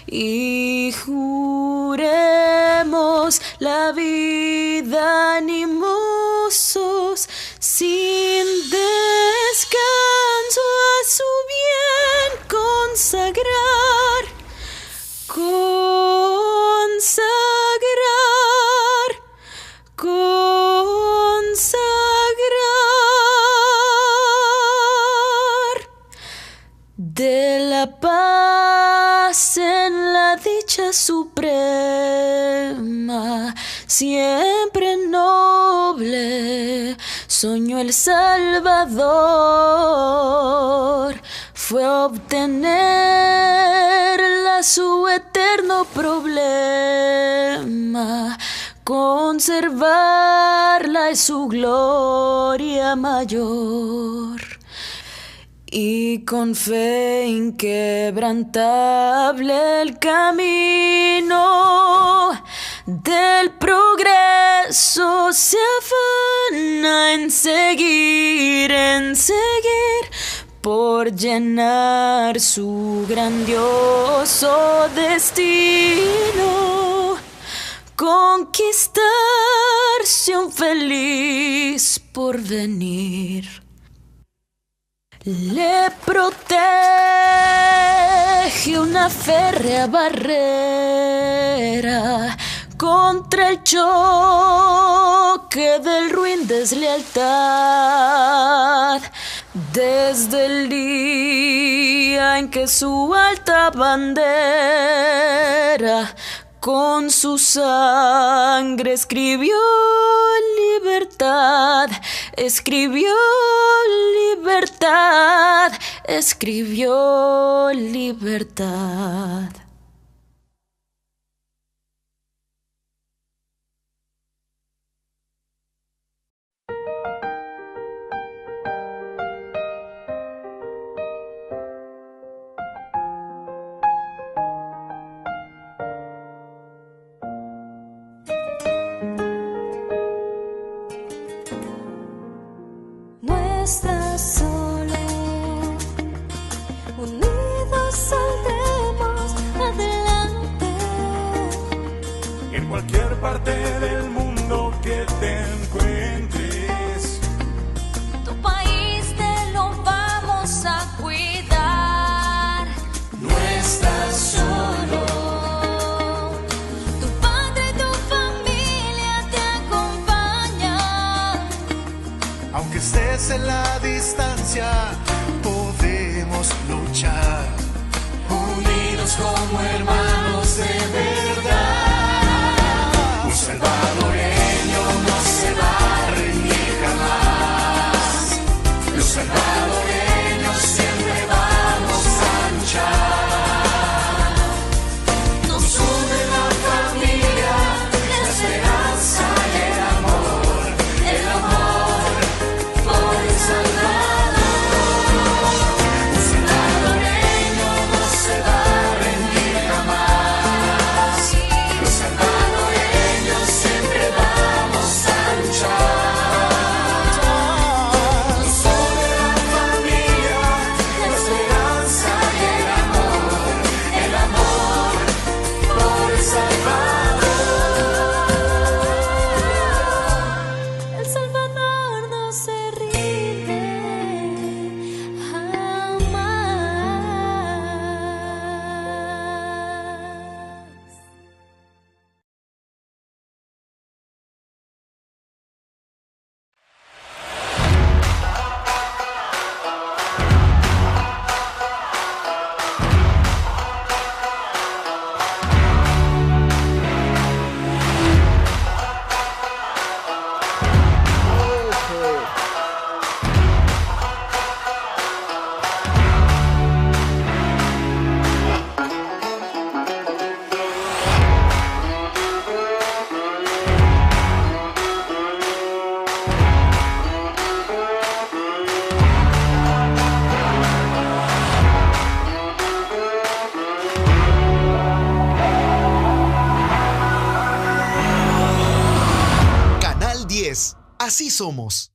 y juremos la vida animosos sin descanso a su bien consagrar, de la paz en la dicha suprema, siempre noble, soñó el Salvador, fue obtenerla su eterno problema, conservarla es su gloria mayor. Y con fe inquebrantable el camino del progreso se afana en seguir, por llenar su grandioso destino, conquistarse un feliz porvenir. Le protege una férrea barrera contra el choque del ruin deslealtad. Desde el día en que su alta bandera con su sangre escribió libertad, escribió libertad, escribió libertad. Estás solo, unidos saldremos adelante. En cualquier parte del mundo que te encuentres, tu país te lo vamos a cuidar. no estás solo. Tu padre y tu familia te acompañan. Aunque estés en la distancia, podemos luchar, unidos como hermanos de verdad. Un salvadoreño no se va a rendir jamás. Los salvadoreños siempre vamos a luchar. Nos une la familia, la esperanza y el amor por El Salvador. Un salvadoreño no se va a rendir jamás. Los salvadoreños siempre vamos a luchar. Nos une la familia, la esperanza y el amor por El Salvador. El Salvador no se rinde jamás. Canal 10. Así somos.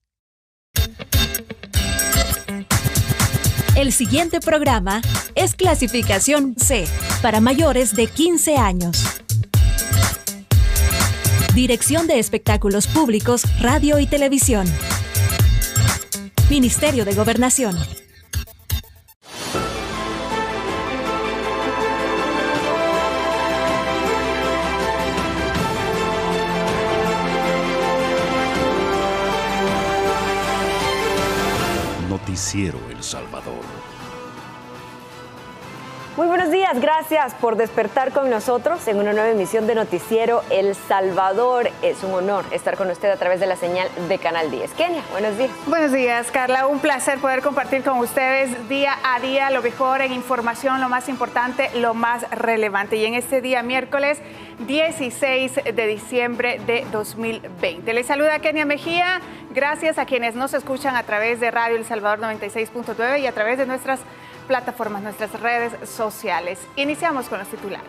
El siguiente programa es clasificación C para mayores de 15 años. Dirección de Espectáculos Públicos, Radio y Televisión. Ministerio de Gobernación. Noticiero El Salvador. Muy buenos días, gracias por despertar con nosotros en una nueva emisión de Noticiero El Salvador. Es un honor estar con usted a través de la señal de Canal 10. Kenia, buenos días. Buenos días, Carla. Un placer poder compartir con ustedes día a día lo mejor en información, lo más importante, lo más relevante. Y en este día, miércoles 16 de diciembre de 2020. Les saluda Kenia Mejía. Gracias a quienes nos escuchan a través de Radio El Salvador 96.9 y a través de nuestras plataformas, nuestras redes sociales. Iniciamos con los titulares.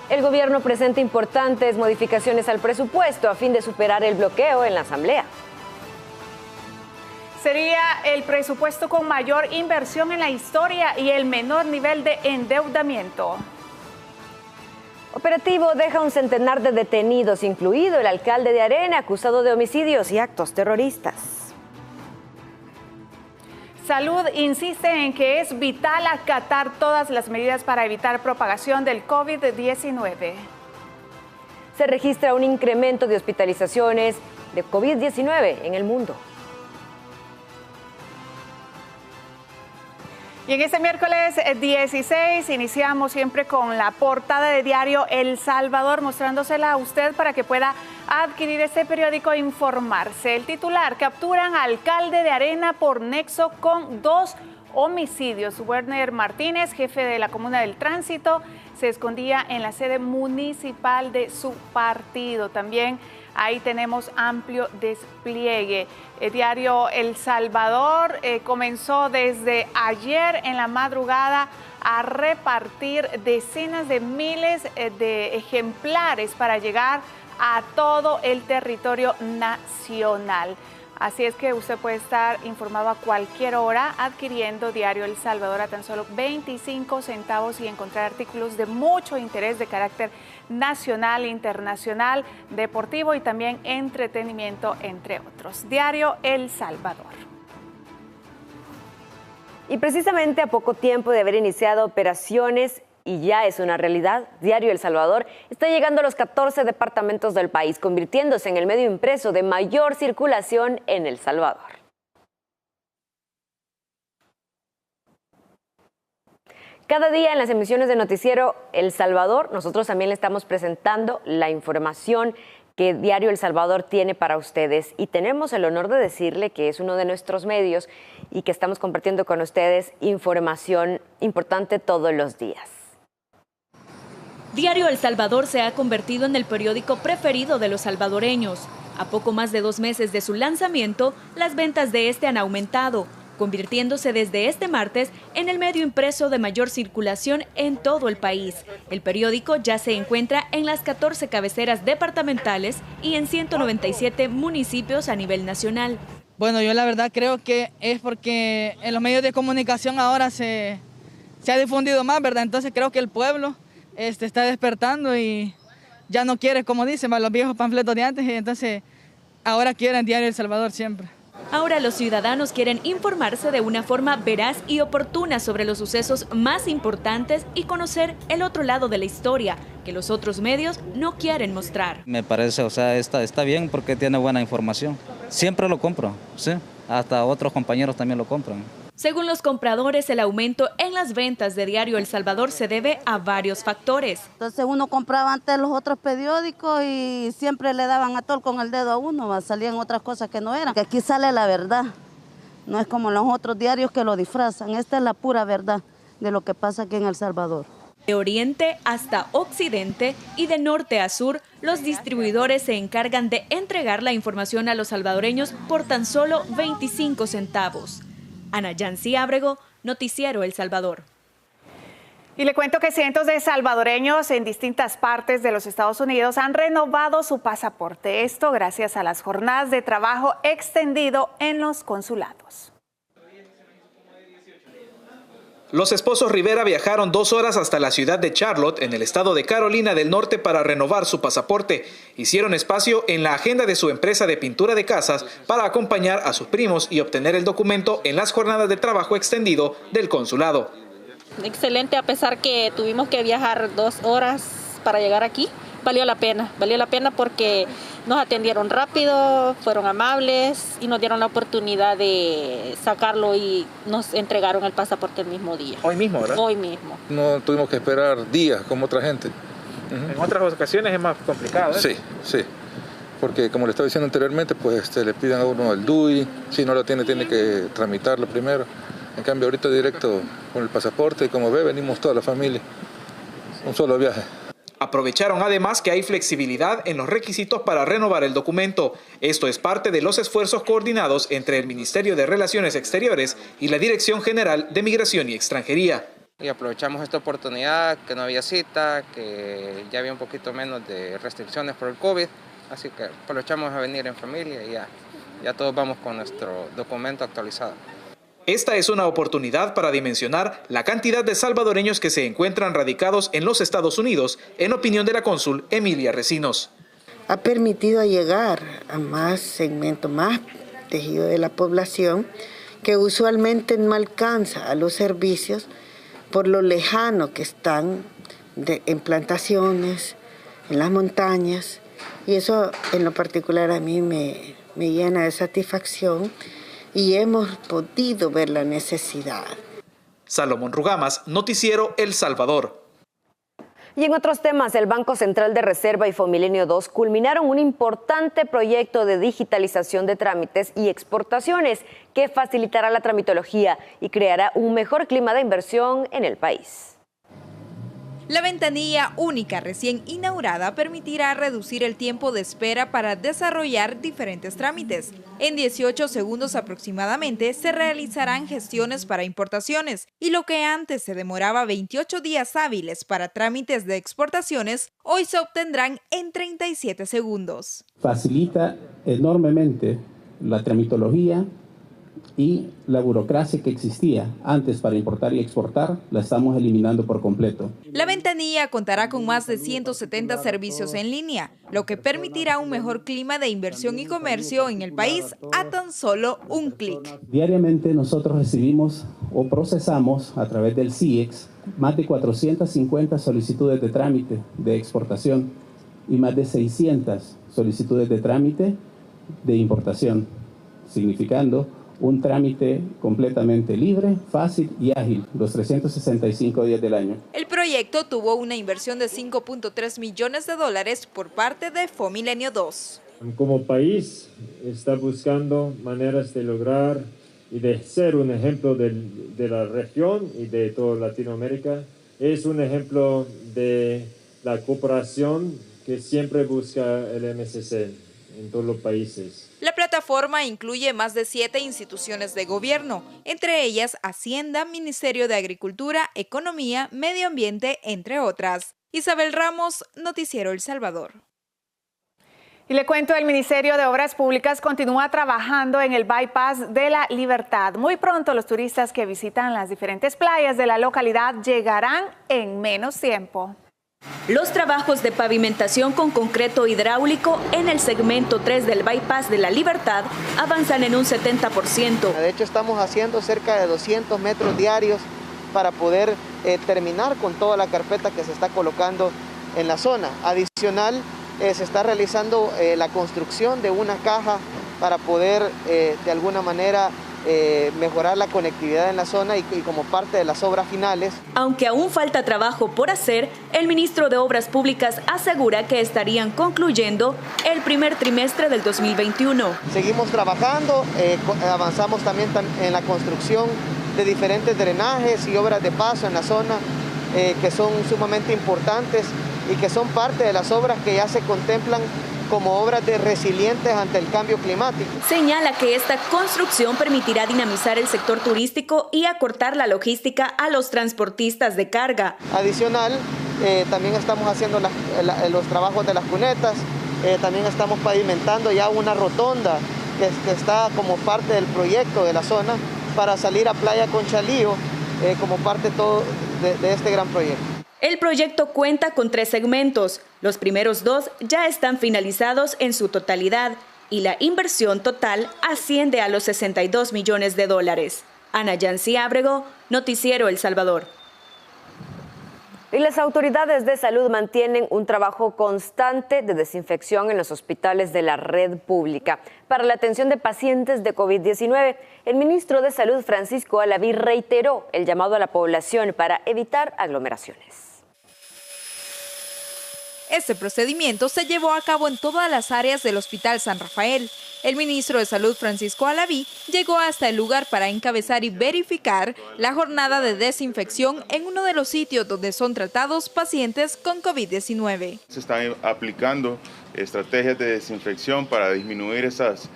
El gobierno presenta importantes modificaciones al presupuesto a fin de superar el bloqueo en la Asamblea. Sería el presupuesto con mayor inversión en la historia y el menor nivel de endeudamiento. Operativo deja un centenar de detenidos, incluido el alcalde de Arena, acusado de homicidios y actos terroristas. Salud insiste en que es vital acatar todas las medidas para evitar propagación del COVID-19. Se registra un incremento de hospitalizaciones de COVID-19 en el mundo. Y en este miércoles 16 iniciamos siempre con la portada de diario El Salvador, mostrándosela a usted para que pueda adquirir este periódico e informarse. El titular: capturan al alcalde de Arena por nexo con 2 homicidios. Werner Martínez, jefe de la Comuna del Tránsito, se escondía en la sede municipal de su partido. También ahí tenemos amplio despliegue. El diario El Salvador comenzó desde ayer en la madrugada a repartir decenas de miles de ejemplares para llegar a todo el territorio nacional. Así es que usted puede estar informado a cualquier hora adquiriendo Diario El Salvador a tan solo 25 centavos y encontrar artículos de mucho interés de carácter nacional, internacional, deportivo y también entretenimiento, entre otros. Diario El Salvador. Y precisamente a poco tiempo de haber iniciado operaciones, y ya es una realidad, Diario El Salvador está llegando a los 14 departamentos del país, convirtiéndose en el medio impreso de mayor circulación en El Salvador. Cada día en las emisiones de Noticiero El Salvador, nosotros también le estamos presentando la información que Diario El Salvador tiene para ustedes, y tenemos el honor de decirle que es uno de nuestros medios y que estamos compartiendo con ustedes información importante todos los días. Diario El Salvador se ha convertido en el periódico preferido de los salvadoreños. A poco más de 2 meses de su lanzamiento, las ventas de este han aumentado, convirtiéndose desde este martes en el medio impreso de mayor circulación en todo el país. El periódico ya se encuentra en las 14 cabeceras departamentales y en 197 municipios a nivel nacional. Bueno, yo la verdad creo que es porque en los medios de comunicación ahora se ha difundido más, ¿verdad? Entonces creo que el pueblo está despertando y ya no quiere, como dicen, los viejos panfletos de antes, y entonces ahora quieren Diario El Salvador siempre. Ahora los ciudadanos quieren informarse de una forma veraz y oportuna sobre los sucesos más importantes y conocer el otro lado de la historia que los otros medios no quieren mostrar. Me parece, está bien porque tiene buena información. Siempre lo compro, sí. Hasta otros compañeros también lo compran. Según los compradores, el aumento en las ventas de Diario El Salvador se debe a varios factores. Entonces uno compraba antes los otros periódicos y siempre le daban a tol con el dedo a uno, salían otras cosas que no eran. Que aquí sale la verdad, no es como los otros diarios que lo disfrazan. Esta es la pura verdad de lo que pasa aquí en El Salvador. De oriente hasta occidente y de norte a sur, los distribuidores se encargan de entregar la información a los salvadoreños por tan solo 25 centavos. Ana Yancy Ábrego, Noticiero El Salvador. Y le cuento que cientos de salvadoreños en distintas partes de los Estados Unidos han renovado su pasaporte. Esto gracias a las jornadas de trabajo extendido en los consulados. Los esposos Rivera viajaron 2 horas hasta la ciudad de Charlotte, en el estado de Carolina del Norte, para renovar su pasaporte. Hicieron espacio en la agenda de su empresa de pintura de casas para acompañar a sus primos y obtener el documento en las jornadas de trabajo extendido del consulado. Excelente, a pesar que tuvimos que viajar 2 horas para llegar aquí. Valió la pena porque nos atendieron rápido, fueron amables y nos dieron la oportunidad de sacarlo y nos entregaron el pasaporte el mismo día. Hoy mismo, ¿verdad? Hoy mismo. No tuvimos que esperar días como otra gente. En otras ocasiones es más complicado, ¿eh? Sí, sí. Porque como le estaba diciendo anteriormente, pues le piden a uno el DUI, si no lo tiene que tramitarlo primero. En cambio ahorita directo con el pasaporte y como ve venimos toda la familia, un solo viaje. Aprovecharon además que hay flexibilidad en los requisitos para renovar el documento. Esto es parte de los esfuerzos coordinados entre el Ministerio de Relaciones Exteriores y la Dirección General de Migración y Extranjería. Y aprovechamos esta oportunidad, que no había cita, que ya había un poquito menos de restricciones por el COVID, así que aprovechamos a venir en familia y ya todos vamos con nuestro documento actualizado. Esta es una oportunidad para dimensionar la cantidad de salvadoreños que se encuentran radicados en los Estados Unidos, en opinión de la cónsul Emilia Recinos. Ha permitido llegar a más segmentos, más tejido de la población que usualmente no alcanza a los servicios por lo lejano que están en plantaciones, en las montañas, y eso en lo particular a mí me llena de satisfacción. Y hemos podido ver la necesidad. Salomón Rugamas, Noticiero El Salvador. Y en otros temas, el Banco Central de Reserva y Fomilenio 2 culminaron un importante proyecto de digitalización de trámites y exportaciones que facilitará la tramitología y creará un mejor clima de inversión en el país. La ventanilla única recién inaugurada permitirá reducir el tiempo de espera para desarrollar diferentes trámites. En 18 segundos aproximadamente se realizarán gestiones para importaciones y lo que antes se demoraba 28 días hábiles para trámites de exportaciones, hoy se obtendrán en 37 segundos. Facilita enormemente la tramitología y la burocracia que existía antes para importar y exportar, la estamos eliminando por completo. La ventanilla contará con más de 170 servicios en línea, lo que permitirá un mejor clima de inversión y comercio en el país a tan solo un clic. Diariamente nosotros recibimos o procesamos a través del CIEX más de 450 solicitudes de trámite de exportación y más de 600 solicitudes de trámite de importación, significando un trámite completamente libre, fácil y ágil, los 365 días del año. El proyecto tuvo una inversión de $5.3 millones por parte de Fomilenio 2. Como país está buscando maneras de lograr y de ser un ejemplo de la región y de toda Latinoamérica. Es un ejemplo de la cooperación que siempre busca el MCC en todos los países. La plataforma incluye más de 7 instituciones de gobierno, entre ellas Hacienda, Ministerio de Agricultura, Economía, Medio Ambiente, entre otras. Isabel Ramos, Noticiero El Salvador. Y le cuento, el Ministerio de Obras Públicas continúa trabajando en el Bypass de la Libertad. Muy pronto los turistas que visitan las diferentes playas de la localidad llegarán en menos tiempo. Los trabajos de pavimentación con concreto hidráulico en el segmento 3 del Bypass de la Libertad avanzan en un 70%. De hecho, estamos haciendo cerca de 200 metros diarios para poder terminar con toda la carpeta que se está colocando en la zona. Adicional, se está realizando la construcción de una caja para poder de alguna manera mejorar la conectividad en la zona y como parte de las obras finales. Aunque aún falta trabajo por hacer, el ministro de Obras Públicas asegura que estarían concluyendo el primer trimestre del 2021. Seguimos trabajando, avanzamos también en la construcción de diferentes drenajes y obras de paso en la zona que son sumamente importantes y que son parte de las obras que ya se contemplan como obras de resilientes ante el cambio climático. Señala que esta construcción permitirá dinamizar el sector turístico y acortar la logística a los transportistas de carga. Adicional, también estamos haciendo los trabajos de las cunetas, también estamos pavimentando ya una rotonda que está como parte del proyecto de la zona para salir a Playa Conchalío como parte de este gran proyecto. El proyecto cuenta con 3 segmentos. Los primeros 2 ya están finalizados en su totalidad y la inversión total asciende a los 62 millones de dólares. Ana Yancy Ábrego, Noticiero El Salvador. Y las autoridades de salud mantienen un trabajo constante de desinfección en los hospitales de la red pública para la atención de pacientes de COVID-19. El ministro de Salud, Francisco Alaví, reiteró el llamado a la población para evitar aglomeraciones. Este procedimiento se llevó a cabo en todas las áreas del Hospital San Rafael. El ministro de Salud, Francisco Alaví, llegó hasta el lugar para encabezar y verificar la jornada de desinfección en uno de los sitios donde son tratados pacientes con COVID-19. Se están aplicando estrategias de desinfección para disminuir esas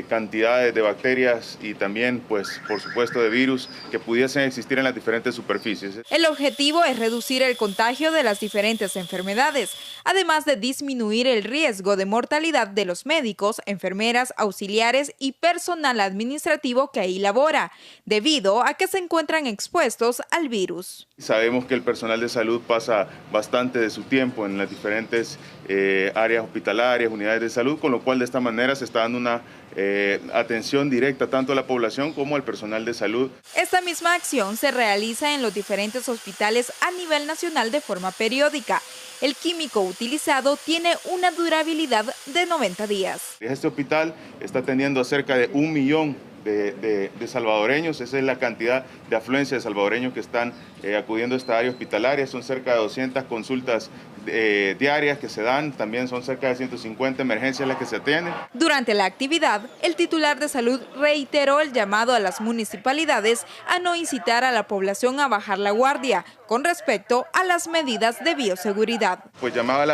cantidades de bacterias y también, pues, por supuesto, de virus que pudiesen existir en las diferentes superficies. El objetivo es reducir el contagio de las diferentes enfermedades, además de disminuir el riesgo de mortalidad de los médicos, enfermeras, auxiliares y personal administrativo que ahí labora, debido a que se encuentran expuestos al virus. Sabemos que el personal de salud pasa bastante de su tiempo en las diferentes áreas hospitalarias, unidades de salud, con lo cual de esta manera se está dando una atención directa tanto a la población como al personal de salud. Esta misma acción se realiza en los diferentes hospitales a nivel nacional de forma periódica. El químico utilizado tiene una durabilidad de 90 días. Este hospital está atendiendo a cerca de 1 millón de salvadoreños. Esa es la cantidad de afluencia de salvadoreños que están acudiendo a esta área hospitalaria. Son cerca de 200 consultas diarias que se dan, también son cerca de 150 emergencias las que se atienden. Durante la actividad, el titular de salud reiteró el llamado a las municipalidades a no incitar a la población a bajar la guardia con respecto a las medidas de bioseguridad. Pues llamaba a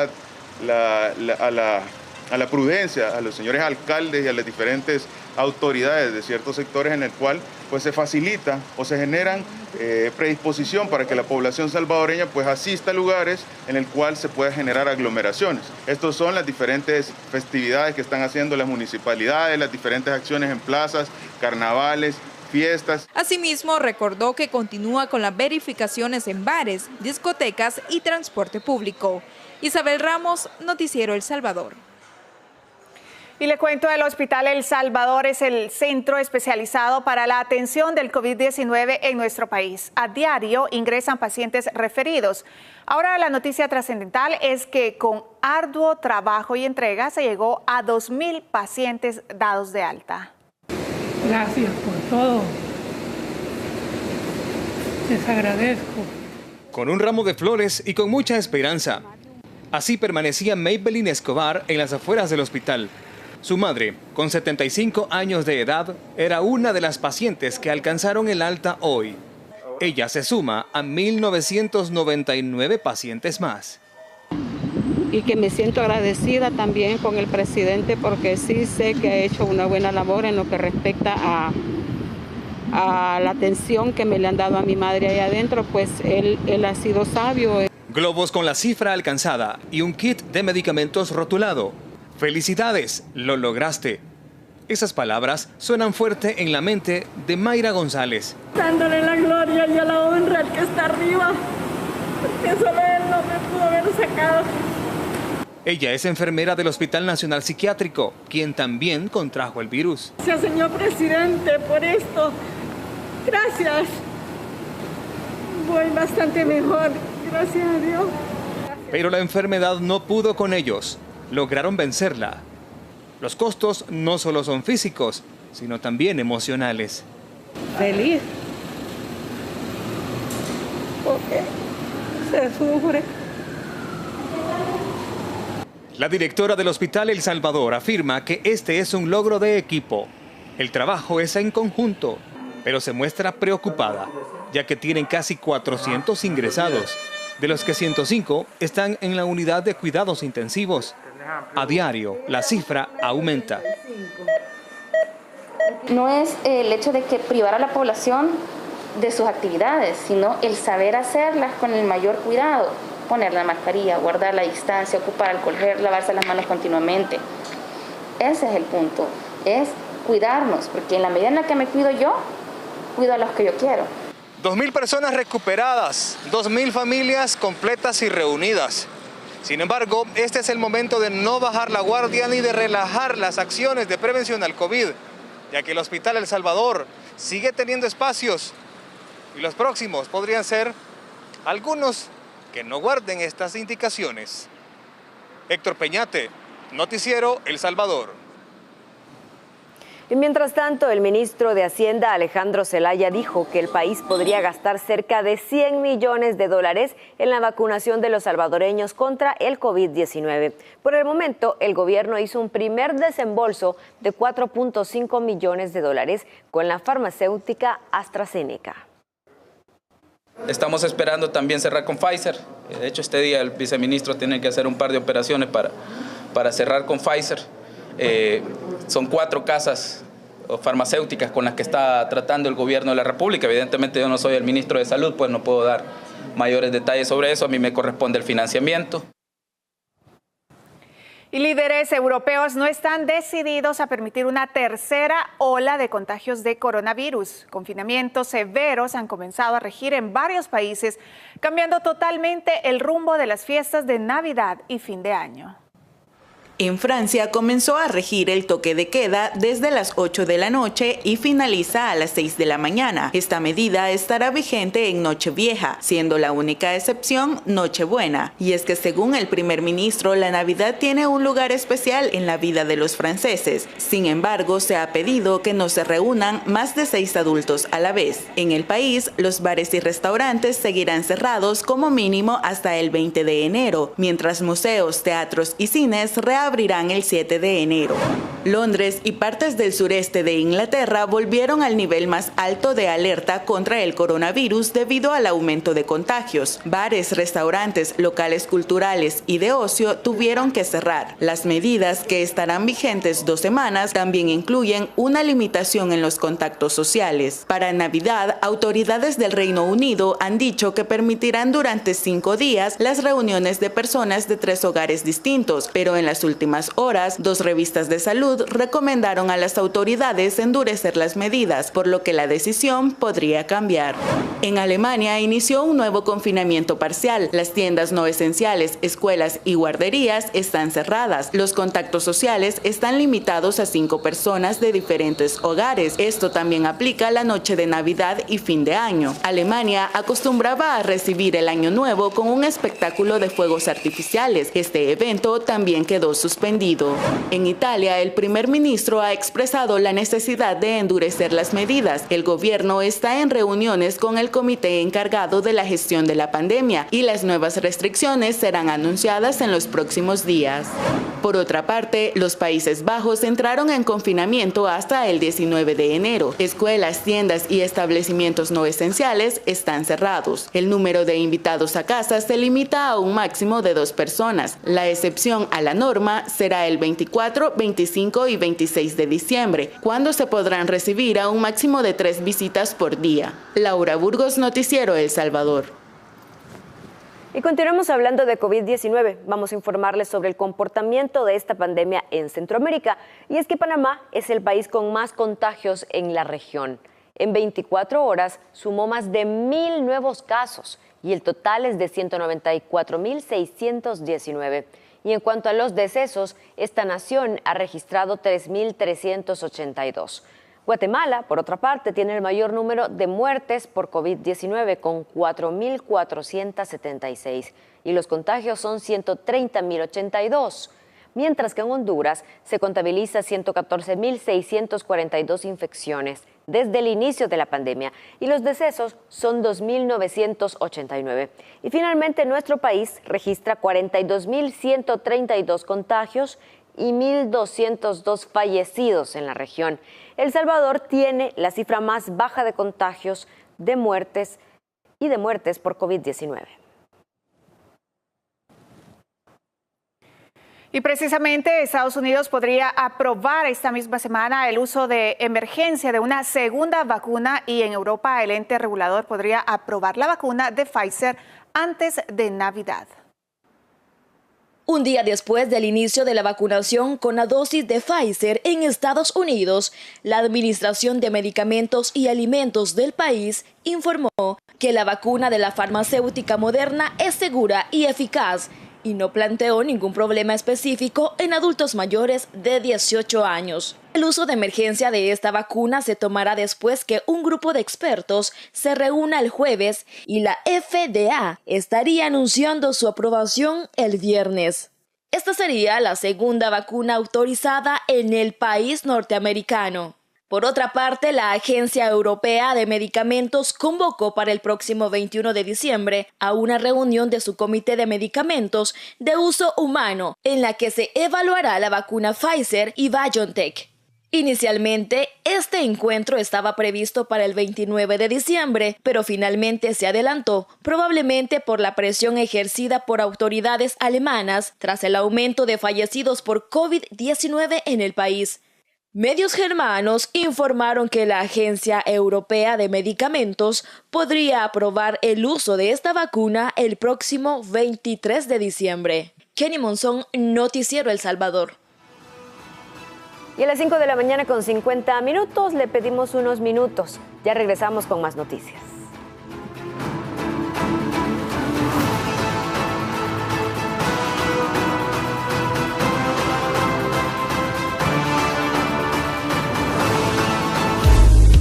la prudencia a los señores alcaldes y a las diferentes autoridades de ciertos sectores en el cual pues se facilita o se generan predisposición para que la población salvadoreña pues asista a lugares en el cual se pueda generar aglomeraciones. Estos son las diferentes festividades que están haciendo las municipalidades, las diferentes acciones en plazas, carnavales, fiestas. Asimismo, recordó que continúa con las verificaciones en bares, discotecas y transporte público. Isabel Ramos, Noticiero El Salvador. Y le cuento, el Hospital El Salvador es el centro especializado para la atención del COVID-19 en nuestro país. A diario ingresan pacientes referidos. Ahora la noticia trascendental es que con arduo trabajo y entrega se llegó a 2.000 pacientes dados de alta. Gracias por todo. Les agradezco. Con un ramo de flores y con mucha esperanza. Así permanecía Maybelline Escobar en las afueras del hospital. Su madre, con 75 años de edad, era una de las pacientes que alcanzaron el alta hoy. Ella se suma a 1.999 pacientes más. Y que me siento agradecida también con el presidente porque sí sé que ha hecho una buena labor en lo que respecta a la atención que me le han dado a mi madre ahí adentro, pues él ha sido sabio. Globos con la cifra alcanzada y un kit de medicamentos rotulado. ¡Felicidades! ¡Lo lograste! Esas palabras suenan fuerte en la mente de Mayra González. Dándole la gloria y la honra al que está arriba, porque solo él no me pudo haber sacado. Ella es enfermera del Hospital Nacional Psiquiátrico, quien también contrajo el virus. Gracias, señor presidente, por esto. Gracias. Voy bastante mejor, gracias a Dios. Pero la enfermedad no pudo con ellos. Lograron vencerla. Los costos no solo son físicos, sino también emocionales. Feliz. Porque se sufre. La directora del Hospital El Salvador afirma que este es un logro de equipo. El trabajo es en conjunto, pero se muestra preocupada, ya que tienen casi 400 ingresados, de los que 105 están en la unidad de cuidados intensivos. A diario, la cifra aumenta. No es el hecho de que privar a la población de sus actividades, sino el saber hacerlas con el mayor cuidado. Poner la mascarilla, guardar la distancia, ocupar alcohol gel, lavarse las manos continuamente. Ese es el punto, es cuidarnos, porque en la medida en la que me cuido yo, cuido a los que yo quiero. 2.000 personas recuperadas, 2.000 familias completas y reunidas. Sin embargo, este es el momento de no bajar la guardia ni de relajar las acciones de prevención al COVID, ya que el Hospital El Salvador sigue teniendo espacios y los próximos podrían ser algunos que no guarden estas indicaciones. Héctor Peñate, Noticiero El Salvador. Y mientras tanto, el ministro de Hacienda, Alejandro Zelaya, dijo que el país podría gastar cerca de $100 millones en la vacunación de los salvadoreños contra el COVID-19. Por el momento, el gobierno hizo un primer desembolso de $4.5 millones con la farmacéutica AstraZeneca. Estamos esperando también cerrar con Pfizer. De hecho, este día el viceministro tiene que hacer un par de operaciones para cerrar con Pfizer. Son 4 casas farmacéuticas con las que está tratando el gobierno de la República. Evidentemente yo no soy el ministro de Salud, pues no puedo dar mayores detalles sobre eso. A mí me corresponde el financiamiento. Y líderes europeos no están decididos a permitir una tercera ola de contagios de coronavirus. Confinamientos severos han comenzado a regir en varios países, cambiando totalmente el rumbo de las fiestas de Navidad y fin de año. En Francia comenzó a regir el toque de queda desde las 8 de la noche y finaliza a las 6 de la mañana. Esta medida estará vigente en Nochevieja, siendo la única excepción Nochebuena. Y es que según el primer ministro, la Navidad tiene un lugar especial en la vida de los franceses. Sin embargo, se ha pedido que no se reúnan más de 6 adultos a la vez. En el país, los bares y restaurantes seguirán cerrados como mínimo hasta el 20 de enero, mientras museos, teatros y cines reabrirán el 7 de enero. Londres y partes del sureste de Inglaterra volvieron al nivel más alto de alerta contra el coronavirus debido al aumento de contagios. Bares, restaurantes, locales culturales y de ocio tuvieron que cerrar. Las medidas, que estarán vigentes 2 semanas, también incluyen una limitación en los contactos sociales. Para Navidad, autoridades del Reino Unido han dicho que permitirán durante 5 días las reuniones de personas de 3 hogares distintos, pero en las últimas horas, 2 revistas de salud recomendaron a las autoridades endurecer las medidas, por lo que la decisión podría cambiar. En Alemania inició un nuevo confinamiento parcial. Las tiendas no esenciales, escuelas y guarderías están cerradas. Los contactos sociales están limitados a 5 personas de diferentes hogares. Esto también aplica la noche de Navidad y fin de año. Alemania acostumbraba a recibir el Año Nuevo con un espectáculo de fuegos artificiales. Este evento también quedó suspendido. En Italia, el primer ministro ha expresado la necesidad de endurecer las medidas. El gobierno está en reuniones con el comité encargado de la gestión de la pandemia y las nuevas restricciones serán anunciadas en los próximos días. Por otra parte, los Países Bajos entraron en confinamiento hasta el 19 de enero. Escuelas, tiendas y establecimientos no esenciales están cerrados. El número de invitados a casa se limita a un máximo de 2 personas. La excepción a la norma será el 24, 25 y 26 de diciembre, cuando se podrán recibir a un máximo de 3 visitas por día. Laura Burgos, Noticiero El Salvador. Y continuamos hablando de COVID-19. Vamos a informarles sobre el comportamiento de esta pandemia en Centroamérica. Y es que Panamá es el país con más contagios en la región. En 24 horas sumó más de 1,000 nuevos casos y el total es de 194,619. Y en cuanto a los decesos, esta nación ha registrado 3,382. Guatemala, por otra parte, tiene el mayor número de muertes por COVID-19 con 4,476 y los contagios son 130,082. Mientras que en Honduras se contabiliza 114,642 infecciones desde el inicio de la pandemia y los decesos son 2,989. Y finalmente nuestro país registra 42,132 contagios y 1,202 fallecidos en la región. El Salvador tiene la cifra más baja de contagios, de muertes por COVID-19. Y precisamente Estados Unidos podría aprobar esta misma semana el uso de emergencia de una segunda vacuna y en Europa el ente regulador podría aprobar la vacuna de Pfizer antes de Navidad. Un día después del inicio de la vacunación con la dosis de Pfizer en Estados Unidos, la Administración de Medicamentos y Alimentos del país informó que la vacuna de la farmacéutica Moderna es segura y eficaz y no planteó ningún problema específico en adultos mayores de 18 años. El uso de emergencia de esta vacuna se tomará después que un grupo de expertos se reúna el jueves y la FDA estaría anunciando su aprobación el viernes. Esta sería la segunda vacuna autorizada en el país norteamericano. Por otra parte, la Agencia Europea de Medicamentos convocó para el próximo 21 de diciembre a una reunión de su Comité de Medicamentos de Uso Humano, en la que se evaluará la vacuna Pfizer y BioNTech. Inicialmente, este encuentro estaba previsto para el 29 de diciembre, pero finalmente se adelantó, probablemente por la presión ejercida por autoridades alemanas tras el aumento de fallecidos por COVID-19 en el país. Medios germanos informaron que la Agencia Europea de Medicamentos podría aprobar el uso de esta vacuna el próximo 23 de diciembre. Kenny Monzón, Noticiero El Salvador. Y a las 5 de la mañana con 50 minutos le pedimos unos minutos. Ya regresamos con más noticias.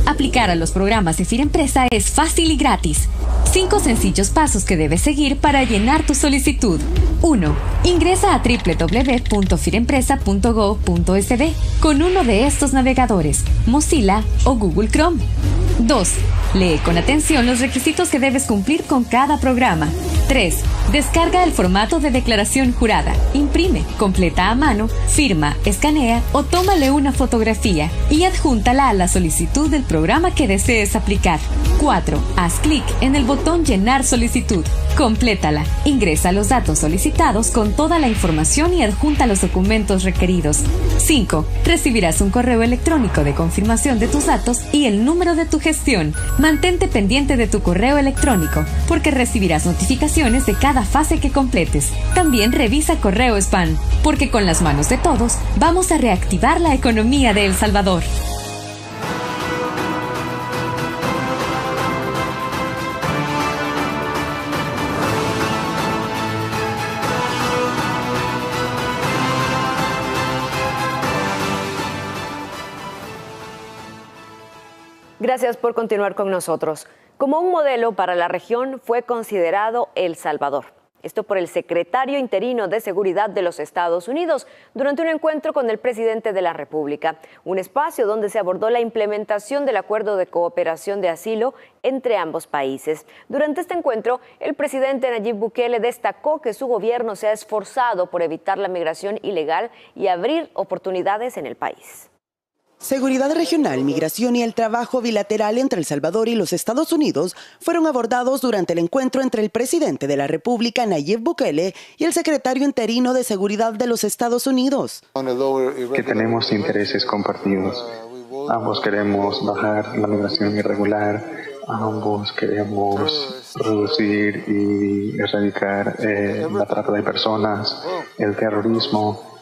Aplicar a los programas de FIREMPRESA es fácil y gratis. 5 sencillos pasos que debes seguir para llenar tu solicitud. 1. Ingresa a www.firempresa.go.sb con uno de estos navegadores, Mozilla o Google Chrome. 2. Lee con atención los requisitos que debes cumplir con cada programa. 3. Descarga el formato de declaración jurada, imprime, completa a mano, firma, escanea o tómale una fotografía y adjúntala a la solicitud del programa que desees aplicar. 4. Haz clic en el botón Llenar solicitud. Complétala. Ingresa los datos solicitados con toda la información y adjunta los documentos requeridos. 5. Recibirás un correo electrónico de confirmación de tus datos y el número de tu gestión. Mantente pendiente de tu correo electrónico porque recibirás notificaciones de cada fase que completes. También revisa correo spam, porque con las manos de todos vamos a reactivar la economía de El Salvador. Gracias por continuar con nosotros. Como un modelo para la región fue considerado El Salvador. Esto por el secretario interino de Seguridad de los Estados Unidos durante un encuentro con el presidente de la República, un espacio donde se abordó la implementación del acuerdo de cooperación de asilo entre ambos países. Durante este encuentro, el presidente Nayib Bukele destacó que su gobierno se ha esforzado por evitar la migración ilegal y abrir oportunidades en el país. Seguridad regional, migración y el trabajo bilateral entre El Salvador y los Estados Unidos fueron abordados durante el encuentro entre el presidente de la República, Nayib Bukele, y el secretario interino de Seguridad de los Estados Unidos. Que tenemos intereses compartidos. Ambos queremos bajar la migración irregular, ambos queremos reducir y erradicar la trata de personas, el terrorismo.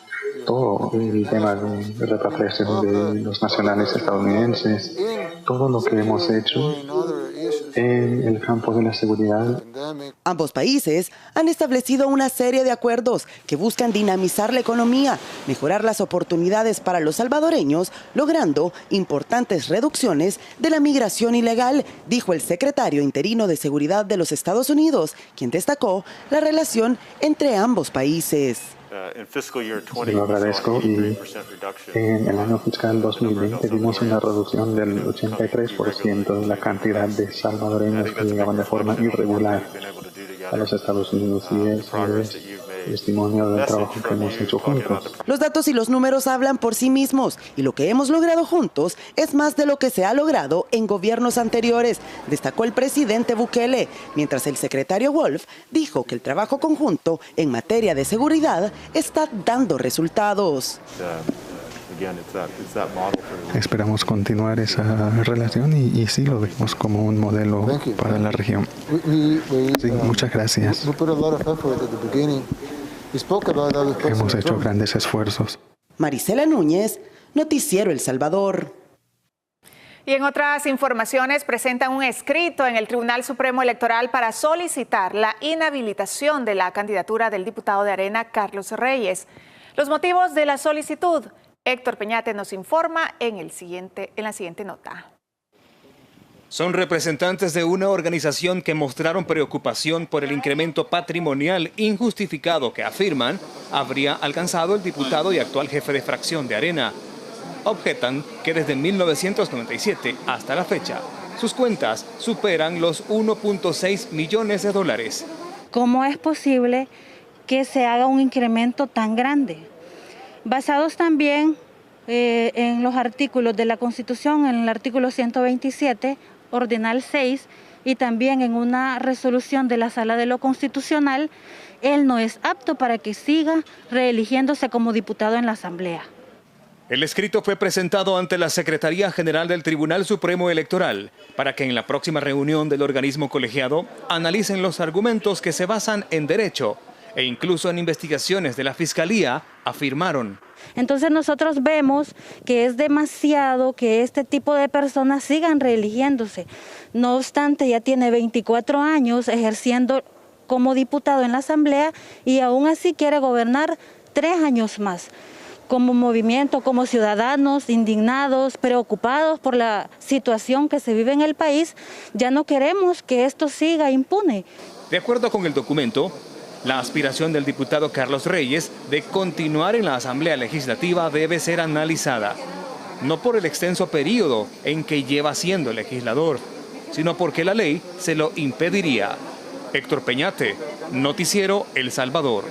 Todo el tema de repatriación de los nacionales estadounidenses, todo lo que hemos hecho en el campo de la seguridad. Ambos países han establecido una serie de acuerdos que buscan dinamizar la economía, mejorar las oportunidades para los salvadoreños, logrando importantes reducciones de la migración ilegal, dijo el secretario interino de Seguridad de los Estados Unidos, quien destacó la relación entre ambos países. Lo agradezco y en el año fiscal 2020 vimos una reducción del 83% de la cantidad de salvadoreños que llegaban de forma irregular a los Estados Unidos y eso es testimonio del trabajo que hemos hecho juntos. Los datos y los números hablan por sí mismos y lo que hemos logrado juntos es más de lo que se ha logrado en gobiernos anteriores, destacó el presidente Bukele, mientras el secretario Wolf dijo que el trabajo conjunto en materia de seguridad está dando resultados. Esperamos continuar esa relación y sí lo vemos como un modelo para la región. Sí, muchas gracias. Hemos hecho grandes esfuerzos. Marisela Núñez, Noticiero El Salvador. Y en otras informaciones, presentan un escrito en el Tribunal Supremo Electoral para solicitar la inhabilitación de la candidatura del diputado de Arena, Carlos Reyes. Los motivos de la solicitud, Héctor Peñate nos informa en la siguiente nota. Son representantes de una organización que mostraron preocupación por el incremento patrimonial injustificado que afirman habría alcanzado el diputado y actual jefe de fracción de Arena. Objetan que desde 1997 hasta la fecha, sus cuentas superan los 1.6 millones de dólares. ¿Cómo es posible que se haga un incremento tan grande? Basados también en los artículos de la Constitución, en el artículo 127, ordinal 6, y también en una resolución de la Sala de lo Constitucional, él no es apto para que siga reeligiéndose como diputado en la Asamblea. El escrito fue presentado ante la Secretaría General del Tribunal Supremo Electoral para que en la próxima reunión del organismo colegiado analicen los argumentos que se basan en derecho e incluso en investigaciones de la Fiscalía, afirmaron. Entonces nosotros vemos que es demasiado que este tipo de personas sigan reeligiéndose. No obstante, ya tiene 24 años ejerciendo como diputado en la Asamblea y aún así quiere gobernar 3 años más. Como movimiento, como ciudadanos indignados, preocupados por la situación que se vive en el país, ya no queremos que esto siga impune. De acuerdo con el documento, la aspiración del diputado Carlos Reyes de continuar en la Asamblea Legislativa debe ser analizada, no por el extenso periodo en que lleva siendo legislador, sino porque la ley se lo impediría. Héctor Peñate, Noticiero El Salvador.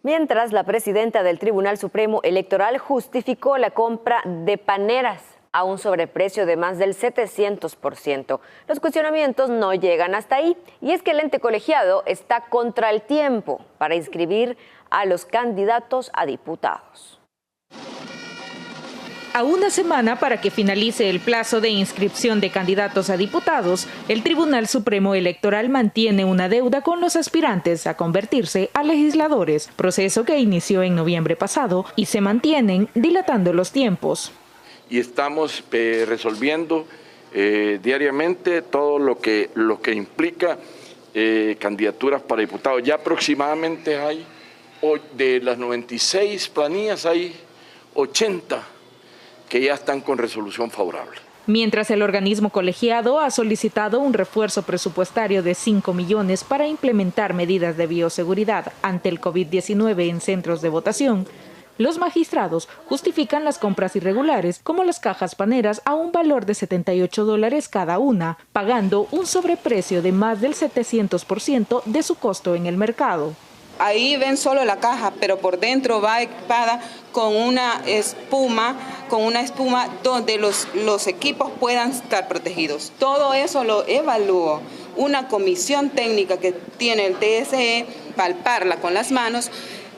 Mientras, la presidenta del Tribunal Supremo Electoral justificó la compra de paneras a un sobreprecio de más del 700%. Los cuestionamientos no llegan hasta ahí, y es que el ente colegiado está contra el tiempo para inscribir a los candidatos a diputados. A una semana para que finalice el plazo de inscripción de candidatos a diputados, el Tribunal Supremo Electoral mantiene una deuda con los aspirantes a convertirse a legisladores, proceso que inició en noviembre pasado y se mantienen dilatando los tiempos. Y estamos resolviendo diariamente todo lo que implica candidaturas para diputados. Ya aproximadamente hay, de las 96 planillas, hay 80 que ya están con resolución favorable. Mientras el organismo colegiado ha solicitado un refuerzo presupuestario de 5 millones para implementar medidas de bioseguridad ante el COVID-19 en centros de votación, los magistrados justifican las compras irregulares como las cajas paneras a un valor de $78 cada una, pagando un sobreprecio de más del 700% de su costo en el mercado. Ahí ven solo la caja, pero por dentro va equipada con una espuma donde los equipos puedan estar protegidos. Todo eso lo evaluó una comisión técnica que tiene el TSE, palparla con las manos.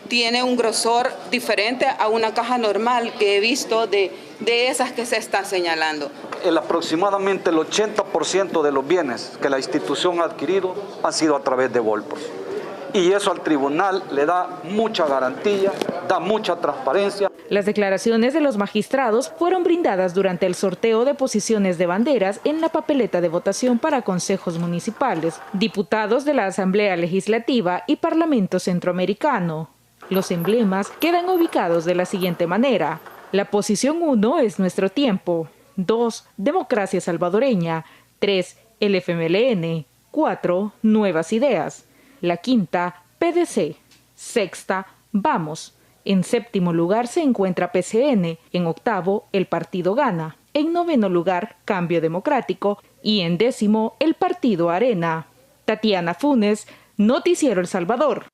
Tiene un grosor diferente a una caja normal que he visto de esas que se está señalando. Aproximadamente el 80% de los bienes que la institución ha adquirido han sido a través de Volpos. Y eso al tribunal le da mucha garantía, da mucha transparencia. Las declaraciones de los magistrados fueron brindadas durante el sorteo de posiciones de banderas en la papeleta de votación para consejos municipales, diputados de la Asamblea Legislativa y Parlamento Centroamericano. Los emblemas quedan ubicados de la siguiente manera. La posición 1 es Nuestro Tiempo, 2, Democracia Salvadoreña, 3, el FMLN, 4, Nuevas Ideas. La quinta, PDC. Sexta, Vamos. En séptimo lugar se encuentra PCN. En octavo, el Partido Gana. En noveno lugar, Cambio Democrático. Y en décimo, el Partido Arena. Tatiana Funes, Noticiero El Salvador.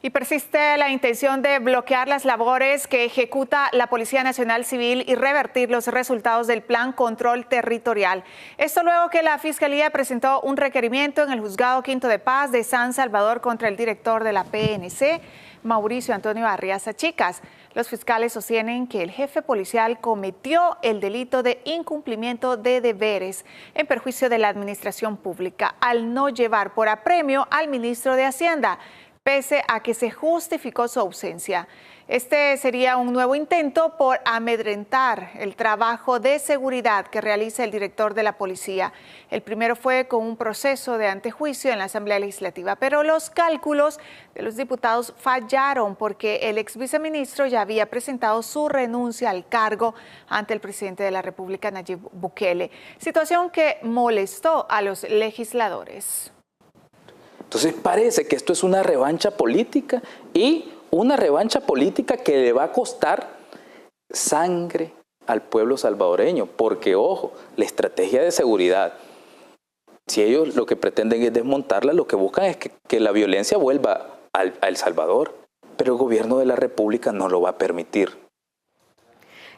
Y persiste la intención de bloquear las labores que ejecuta la Policía Nacional Civil y revertir los resultados del Plan Control Territorial. Esto luego que la Fiscalía presentó un requerimiento en el Juzgado Quinto de Paz de San Salvador contra el director de la PNC, Mauricio Antonio Arriaza Chicas. Los fiscales sostienen que el jefe policial cometió el delito de incumplimiento de deberes en perjuicio de la administración pública al no llevar por apremio al ministro de Hacienda, pese a que se justificó su ausencia. Este sería un nuevo intento por amedrentar el trabajo de seguridad que realiza el director de la policía. El primero fue con un proceso de antejuicio en la Asamblea Legislativa, pero los cálculos de los diputados fallaron porque el ex viceministro ya había presentado su renuncia al cargo ante el presidente de la República, Nayib Bukele, situación que molestó a los legisladores. Entonces parece que esto es una revancha política y una revancha política que le va a costar sangre al pueblo salvadoreño, porque ojo, la estrategia de seguridad, si ellos lo que pretenden es desmontarla, lo que buscan es que la violencia vuelva a El Salvador, pero el gobierno de la República no lo va a permitir.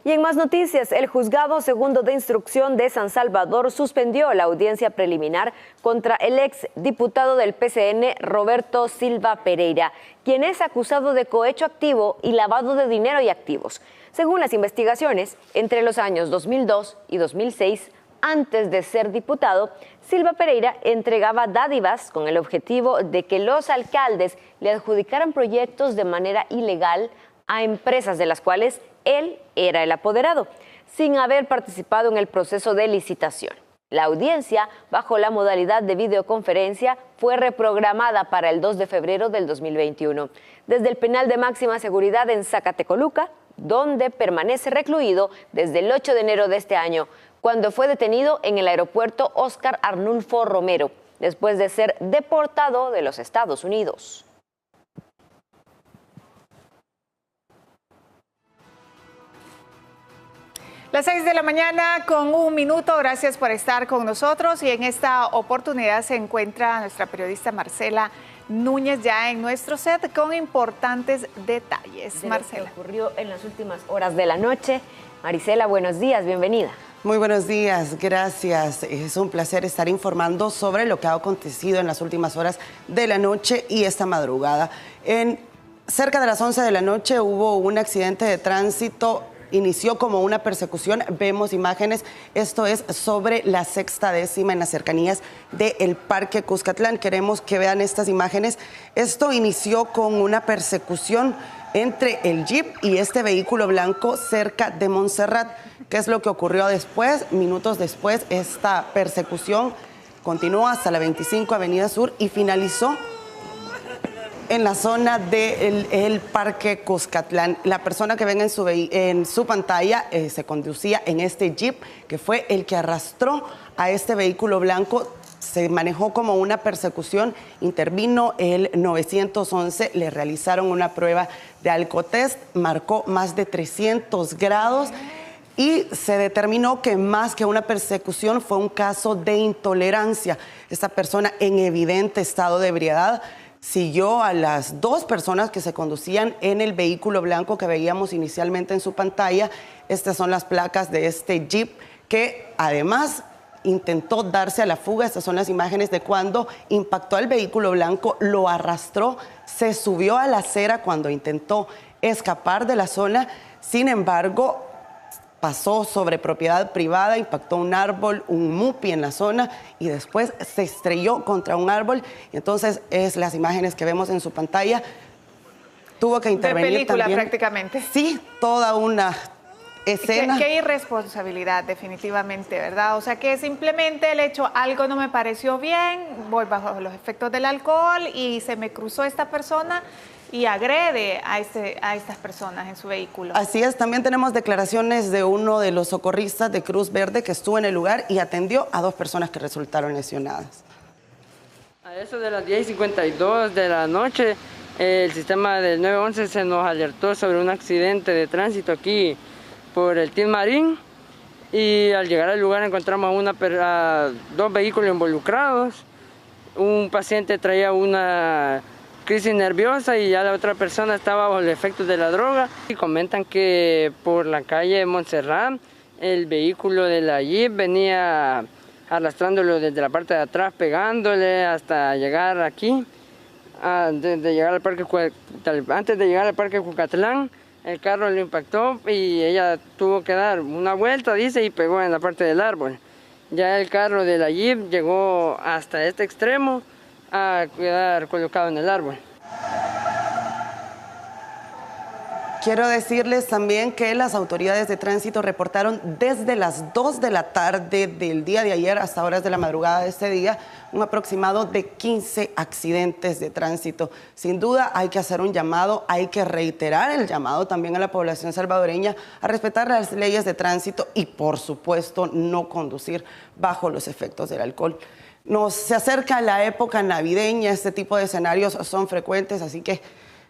Y en más noticias, el Juzgado Segundo de Instrucción de San Salvador suspendió la audiencia preliminar contra el ex diputado del PCN, Roberto Silva Pereira, quien es acusado de cohecho activo y lavado de dinero y activos. Según las investigaciones, entre los años 2002 y 2006, antes de ser diputado, Silva Pereira entregaba dádivas con el objetivo de que los alcaldes le adjudicaran proyectos de manera ilegal a empresas de las cuales él era el apoderado, sin haber participado en el proceso de licitación. La audiencia, bajo la modalidad de videoconferencia, fue reprogramada para el 2 de febrero del 2021, desde el penal de máxima seguridad en Zacatecoluca, donde permanece recluido desde el 8 de enero de este año, cuando fue detenido en el aeropuerto Óscar Arnulfo Romero, después de ser deportado de los Estados Unidos. Las 6 de la mañana con 1 minuto, gracias por estar con nosotros y en esta oportunidad se encuentra nuestra periodista Marcela Núñez ya en nuestro set con importantes detalles. Marcela. Lo que ocurrió en las últimas horas de la noche. Marisela, buenos días, bienvenida. Muy buenos días, gracias. Es un placer estar informando sobre lo que ha acontecido en las últimas horas de la noche y esta madrugada. Cerca de las 11 de la noche hubo un accidente de tránsito. Inició como una persecución, vemos imágenes, esto es sobre la 6ª en las cercanías del Parque Cuscatlán. Queremos que vean estas imágenes. Esto inició con una persecución entre el Jeep y este vehículo blanco cerca de Montserrat. ¿Qué es lo que ocurrió después? Minutos después, esta persecución continuó hasta la 25 Avenida Sur y finalizó en la zona del Parque Cuscatlán. La persona que ven en su pantalla se conducía en este Jeep, que fue el que arrastró a este vehículo blanco. Se manejó como una persecución, intervino el 911, le realizaron una prueba de alcotest, marcó más de 300 grados y se determinó que más que una persecución fue un caso de intolerancia. Esta persona en evidente estado de ebriedad siguió a las 2 personas que se conducían en el vehículo blanco que veíamos inicialmente en su pantalla. Estas son las placas de este Jeep que además intentó darse a la fuga. Estas son las imágenes de cuando impactó al vehículo blanco, lo arrastró, se subió a la acera cuando intentó escapar de la zona. Sin embargo, pasó sobre propiedad privada, impactó un árbol, un mupi en la zona y después se estrelló contra un árbol. Entonces, las imágenes que vemos en su pantalla. Tuvo que intervenir de película también. Prácticamente. Sí, toda una escena. Qué irresponsabilidad, definitivamente, ¿verdad? O sea, que simplemente el hecho, algo no me pareció bien, voy bajo los efectos del alcohol y se me cruzó esta persona y agrede a estas personas en su vehículo. Así es, también tenemos declaraciones de uno de los socorristas de Cruz Verde que estuvo en el lugar y atendió a 2 personas que resultaron lesionadas. A eso de las 10:52 de la noche, el sistema del 911 se nos alertó sobre un accidente de tránsito aquí por el Tin Marín y al llegar al lugar encontramos a 2 vehículos involucrados. Un paciente traía una crisis nerviosa y ya la otra persona estaba bajo el efecto de la droga. Y comentan que por la calle de Montserrat el vehículo de la Jeep venía arrastrándolo desde la parte de atrás, pegándole hasta llegar aquí, antes de llegar al parque Cucatlán. El carro lo impactó y ella tuvo que dar una vuelta, dice, y pegó en la parte del árbol. Ya el carro de la Jeep llegó hasta este extremo a quedar colocado en el árbol. Quiero decirles también que las autoridades de tránsito reportaron desde las 2 de la tarde del día de ayer hasta horas de la madrugada de este día un aproximado de 15 accidentes de tránsito. Sin duda hay que hacer un llamado, hay que reiterar el llamado también a la población salvadoreña a respetar las leyes de tránsito y por supuesto no conducir bajo los efectos del alcohol. Se acerca la época navideña, este tipo de escenarios son frecuentes, así que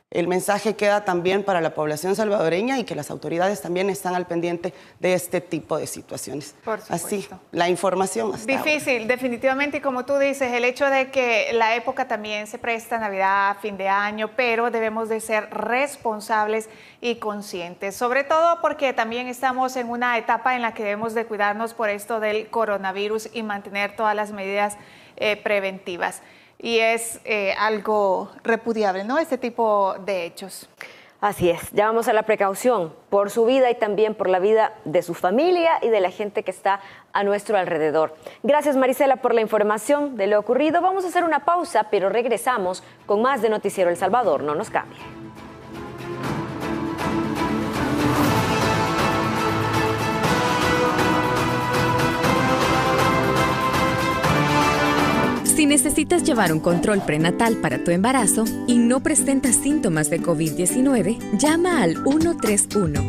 el mensaje queda también para la población salvadoreña y que las autoridades también están al pendiente de este tipo de situaciones. Por supuesto. Así, la información hasta difícil, ahora. Definitivamente, y como tú dices, el hecho de que la época también se presta, Navidad, fin de año, pero debemos de ser responsables y conscientes, sobre todo porque también estamos en una etapa en la que debemos de cuidarnos por esto del coronavirus y mantener todas las medidas preventivas. Y es algo repudiable, ¿no? Este tipo de hechos. Así es, llamamos a la precaución por su vida y también por la vida de su familia y de la gente que está a nuestro alrededor. Gracias, Marisela, por la información de lo ocurrido. Vamos a hacer una pausa, pero regresamos con más de Noticiero El Salvador. No nos cambie. Si necesitas llevar un control prenatal para tu embarazo y no presentas síntomas de COVID-19, llama al 131.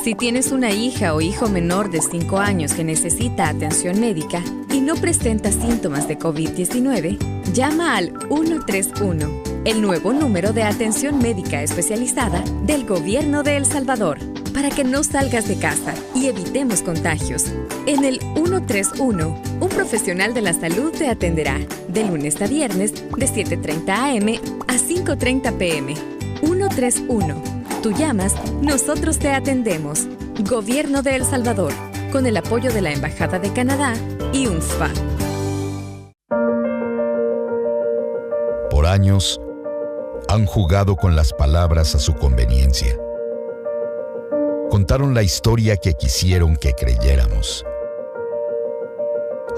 Si tienes una hija o hijo menor de 5 años que necesita atención médica y no presenta síntomas de COVID-19, llama al 131, el nuevo número de atención médica especializada del Gobierno de El Salvador, para que no salgas de casa y evitemos contagios. En el 131, un profesional de la salud te atenderá de lunes a viernes de 7:30 a.m. a 5:30 p.m. 131. Tú llamas, nosotros te atendemos. Gobierno de El Salvador, con el apoyo de la Embajada de Canadá y UNFPA. Por años, han jugado con las palabras a su conveniencia. Contaron la historia que quisieron que creyéramos.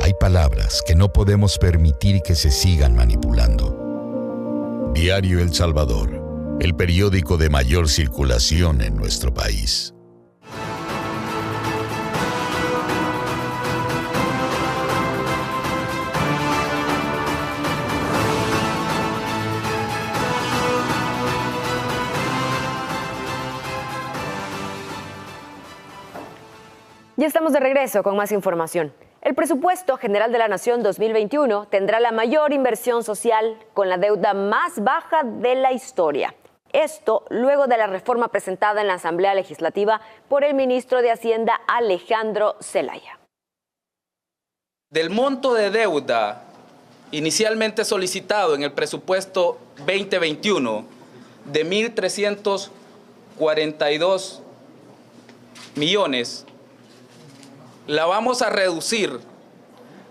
Hay palabras que no podemos permitir que se sigan manipulando. Diario El Salvador, el periódico de mayor circulación en nuestro país. Ya estamos de regreso con más información. El presupuesto general de la Nación 2021 tendrá la mayor inversión social con la deuda más baja de la historia. Esto luego de la reforma presentada en la Asamblea Legislativa por el ministro de Hacienda Alejandro Zelaya. Del monto de deuda inicialmente solicitado en el presupuesto 2021 de 1.342 millones, la vamos a reducir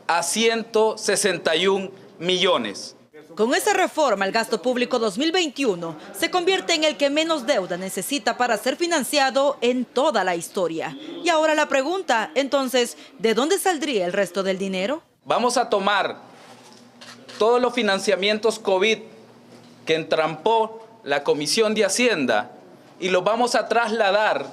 a 161 millones. Con esta reforma, el gasto público 2021 se convierte en el que menos deuda necesita para ser financiado en toda la historia. Y ahora la pregunta, entonces, ¿de dónde saldría el resto del dinero? Vamos a tomar todos los financiamientos COVID que entrampó la Comisión de Hacienda y los vamos a trasladar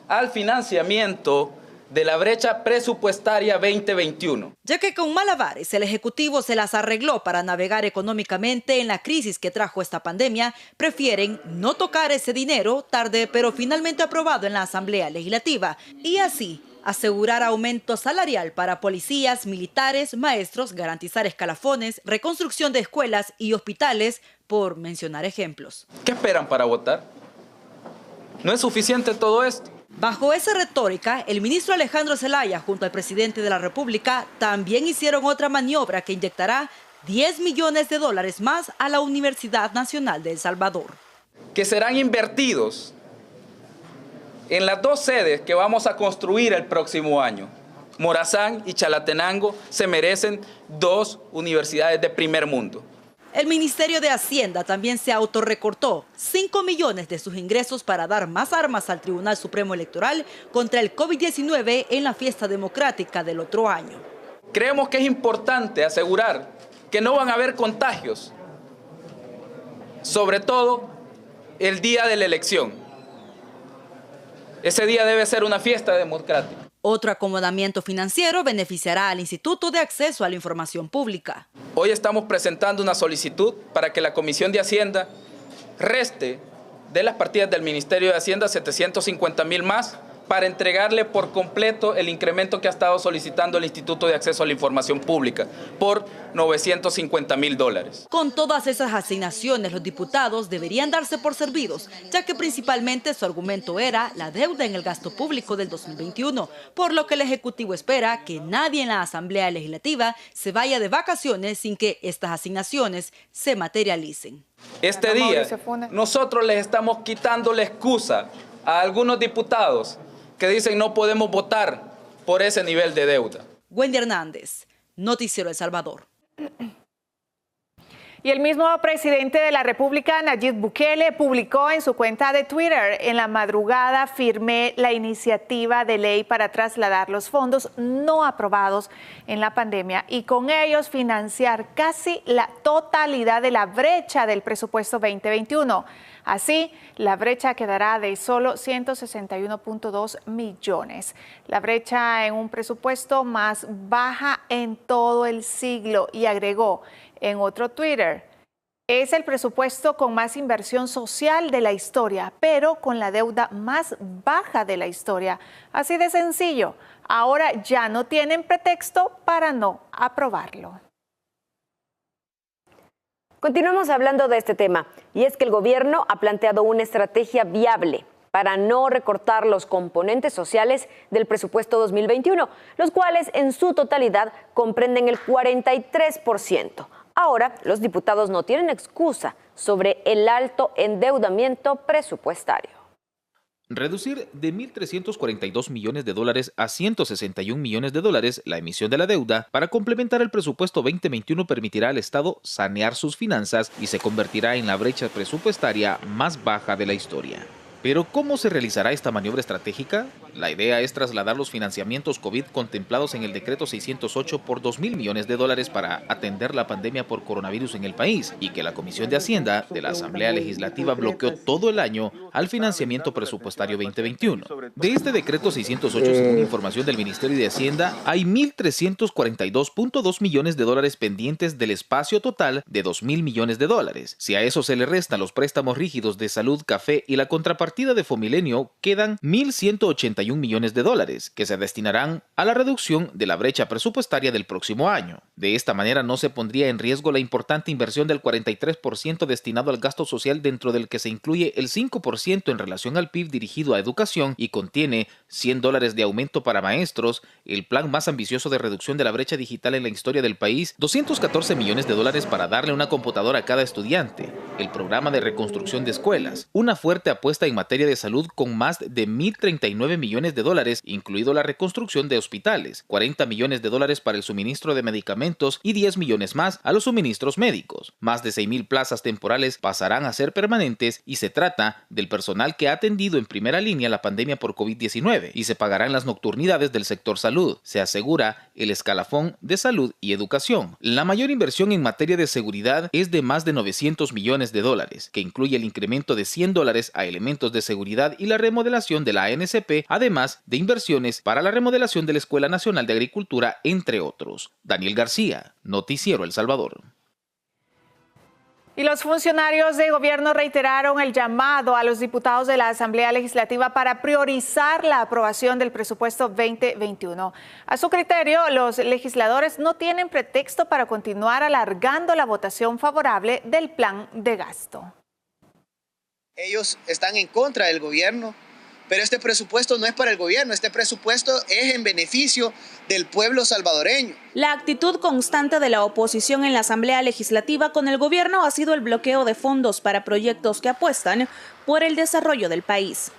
al financiamiento de la brecha presupuestaria 2021. Ya que con malabares el Ejecutivo se las arregló para navegar económicamente en la crisis que trajo esta pandemia, prefieren no tocar ese dinero, tarde pero finalmente aprobado en la Asamblea Legislativa, y así asegurar aumento salarial para policías, militares, maestros, garantizar escalafones, reconstrucción de escuelas y hospitales, por mencionar ejemplos. ¿Qué esperan para votar? ¿No es suficiente todo esto? Bajo esa retórica, el ministro Alejandro Zelaya junto al presidente de la República también hicieron otra maniobra que inyectará 10 millones de dólares más a la Universidad Nacional de El Salvador. Que serán invertidos en las 2 sedes que vamos a construir el próximo año. Morazán y Chalatenango se merecen 2 universidades de primer mundo. El Ministerio de Hacienda también se autorrecortó 5 millones de sus ingresos para dar más armas al Tribunal Supremo Electoral contra el COVID-19 en la fiesta democrática del otro año. Creemos que es importante asegurar que no van a haber contagios, sobre todo el día de la elección. Ese día debe ser una fiesta democrática. Otro acomodamiento financiero beneficiará al Instituto de Acceso a la Información Pública. Hoy estamos presentando una solicitud para que la Comisión de Hacienda reste de las partidas del Ministerio de Hacienda 750,000 más para entregarle por completo el incremento que ha estado solicitando el Instituto de Acceso a la Información Pública por $950,000. Con todas esas asignaciones, los diputados deberían darse por servidos, ya que principalmente su argumento era la deuda en el gasto público del 2021, por lo que el Ejecutivo espera que nadie en la Asamblea Legislativa se vaya de vacaciones sin que estas asignaciones se materialicen. Este día, nosotros les estamos quitando la excusa a algunos diputados que dicen no podemos votar por ese nivel de deuda. Wendy Hernández, Noticiero El Salvador. Y el mismo presidente de la República, Nayib Bukele, publicó en su cuenta de Twitter: en la madrugada firmé la iniciativa de ley para trasladar los fondos no aprobados en la pandemia y con ellos financiar casi la totalidad de la brecha del presupuesto 2021. Así, la brecha quedará de solo 161.2 millones. La brecha en un presupuesto más baja en todo el siglo, y agregó en otro Twitter: es el presupuesto con más inversión social de la historia, pero con la deuda más baja de la historia. Así de sencillo. Ahora ya no tienen pretexto para no aprobarlo. Continuamos hablando de este tema, y es que el gobierno ha planteado una estrategia viable para no recortar los componentes sociales del presupuesto 2021, los cuales en su totalidad comprenden el 43%. Ahora, los diputados no tienen excusa sobre el alto endeudamiento presupuestario. Reducir de $1.342 millones a $161 millones la emisión de la deuda para complementar el presupuesto 2021 permitirá al Estado sanear sus finanzas y se convertirá en la brecha presupuestaria más baja de la historia. Pero ¿cómo se realizará esta maniobra estratégica? La idea es trasladar los financiamientos COVID contemplados en el decreto 608 por $2.000 millones para atender la pandemia por coronavirus en el país, y que la Comisión de Hacienda de la Asamblea Legislativa bloqueó todo el año al financiamiento presupuestario 2021. De este decreto 608, según información del Ministerio de Hacienda, hay $1.342.2 millones pendientes del espacio total de $2.000 millones. Si a eso se le restan los préstamos rígidos de Salud, Café y la contrapartida de Fomilenio, quedan $1.181 millones que se destinarán a la reducción de la brecha presupuestaria del próximo año. De esta manera no se pondría en riesgo la importante inversión del 43% destinado al gasto social, dentro del que se incluye el 5% en relación al PIB dirigido a educación y contiene $100 de aumento para maestros, el plan más ambicioso de reducción de la brecha digital en la historia del país, $214 millones para darle una computadora a cada estudiante, el programa de reconstrucción de escuelas, una fuerte apuesta en materia de salud con más de $1.039 millones, incluido la reconstrucción de hospitales, $40 millones para el suministro de medicamentos y 10 millones más a los suministros médicos. Más de 6,000 plazas temporales pasarán a ser permanentes, y se trata del personal que ha atendido en primera línea la pandemia por COVID-19, y se pagarán las nocturnidades del sector salud. Se asegura el escalafón de salud y educación. La mayor inversión en materia de seguridad es de más de $900 millones, que incluye el incremento de $100 a elementos de seguridad y la remodelación de la ANSP, además de inversiones para la remodelación de la Escuela Nacional de Agricultura, entre otros. Daniel García, Noticiero El Salvador. Y los funcionarios de gobierno reiteraron el llamado a los diputados de la Asamblea Legislativa para priorizar la aprobación del presupuesto 2021. A su criterio, los legisladores no tienen pretexto para continuar alargando la votación favorable del plan de gasto. Ellos están en contra del gobierno Pero este presupuesto no es para el gobierno, este presupuesto es en beneficio del pueblo salvadoreño. La actitud constante de la oposición en la Asamblea Legislativa con el gobierno ha sido el bloqueo de fondos para proyectos que apuestan por el desarrollo del país.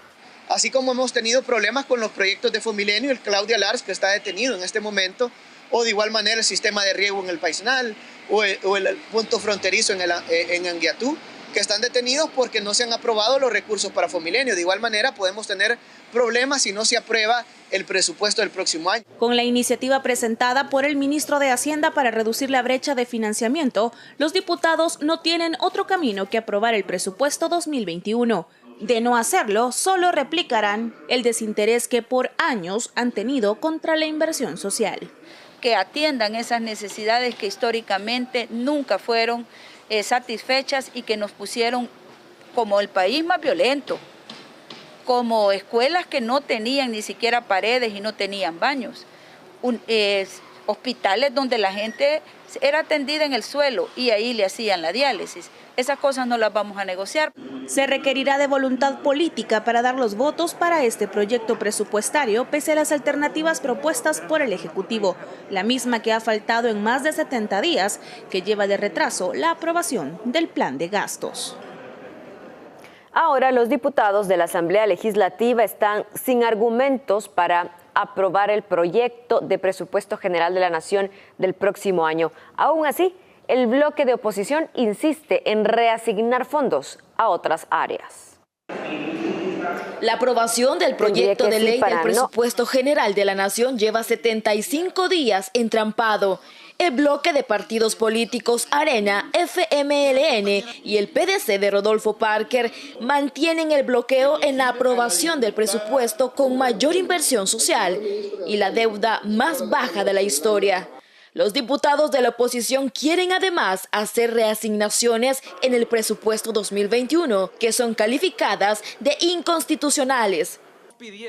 Así como hemos tenido problemas con los proyectos de Fomilenio, el Claudia Lars, que está detenido en este momento, o de igual manera el sistema de riego en el Paisnal, o el punto fronterizo en Anguiatú, que están detenidos porque no se han aprobado los recursos para Fomilenio. De igual manera podemos tener problemas si no se aprueba el presupuesto del próximo año. Con la iniciativa presentada por el ministro de Hacienda para reducir la brecha de financiamiento, los diputados no tienen otro camino que aprobar el presupuesto 2021. De no hacerlo, solo replicarán el desinterés que por años han tenido contra la inversión social. Que atiendan esas necesidades que históricamente nunca fueron satisfechas y que nos pusieron como el país más violento, como escuelas que no tenían ni siquiera paredes y no tenían baños, hospitales donde la gente era atendida en el suelo y ahí le hacían la diálisis. Esas cosas no las vamos a negociar. Se requerirá de voluntad política para dar los votos para este proyecto presupuestario, pese a las alternativas propuestas por el Ejecutivo, la misma que ha faltado en más de 70 días, que lleva de retraso la aprobación del plan de gastos. Ahora los diputados de la Asamblea Legislativa están sin argumentos para aprobar el proyecto de presupuesto general de la Nación del próximo año. Aún así, el bloque de oposición insiste en reasignar fondos a otras áreas. La aprobación del proyecto de ley del presupuesto general de la Nación lleva 75 días entrampado. El bloque de partidos políticos Arena, FMLN y el PDC de Rodolfo Parker mantienen el bloqueo en la aprobación del presupuesto con mayor inversión social y la deuda más baja de la historia. Los diputados de la oposición quieren además hacer reasignaciones en el presupuesto 2021 que son calificadas de inconstitucionales.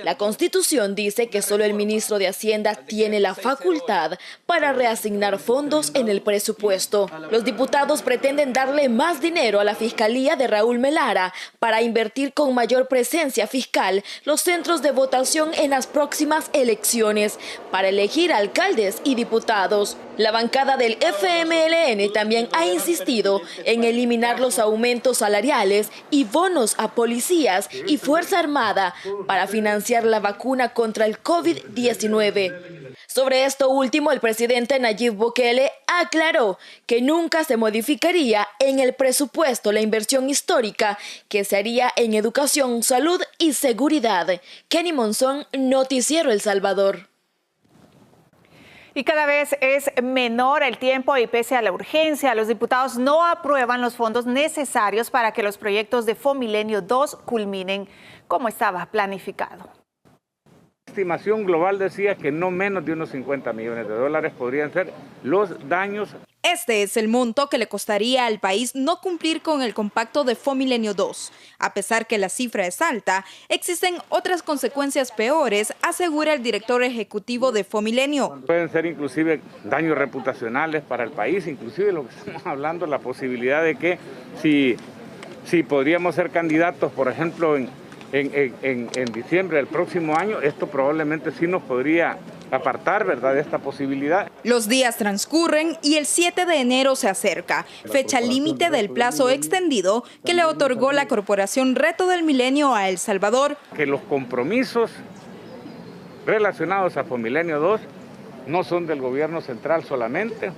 La Constitución dice que solo el ministro de Hacienda tiene la facultad para reasignar fondos en el presupuesto. Los diputados pretenden darle más dinero a la Fiscalía de Raúl Melara para invertir con mayor presencia fiscal los centros de votación en las próximas elecciones para elegir alcaldes y diputados. La bancada del FMLN también ha insistido en eliminar los aumentos salariales y bonos a policías y Fuerza Armada para financiar la vacuna contra el COVID-19. Sobre esto último, el presidente Nayib Bukele aclaró que nunca se modificaría en el presupuesto la inversión histórica que se haría en educación, salud y seguridad. Kenny Monzón, Noticiero El Salvador. Y cada vez es menor el tiempo y pese a la urgencia, los diputados no aprueban los fondos necesarios para que los proyectos de Fomilenio 2 culminen como estaba planificado. La estimación global decía que no menos de unos 50 millones de dólares podrían ser los daños. Este es el monto que le costaría al país no cumplir con el compacto de Fomilenio 2. A pesar que la cifra es alta, existen otras consecuencias peores, asegura el director ejecutivo de Fomilenio. Pueden ser inclusive daños reputacionales para el país, inclusive lo que estamos hablando, la posibilidad de que si podríamos ser candidatos, por ejemplo, en diciembre del próximo año, esto probablemente sí nos podría apartar, ¿verdad?, de esta posibilidad. Los días transcurren y el 7 de enero se acerca, fecha límite del plazo extendido que le otorgó la Corporación Reto del Milenio a El Salvador. Que los compromisos relacionados a Fomilenio 2 no son del gobierno central solamente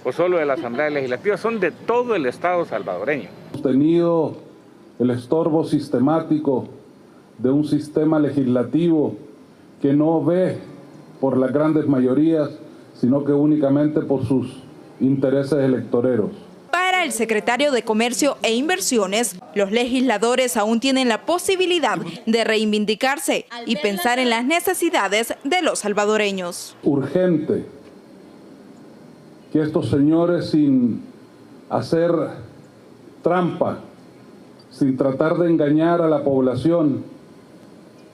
o solo de la Asamblea Legislativa, son de todo el Estado salvadoreño. Hemos tenido el estorbo sistemático de un sistema legislativo que no ve por las grandes mayorías, sino que únicamente por sus intereses electoreros. Para el secretario de Comercio e Inversiones, los legisladores aún tienen la posibilidad de reivindicarse y pensar en las necesidades de los salvadoreños. Urgente que estos señores, sin hacer trampa, sin tratar de engañar a la población,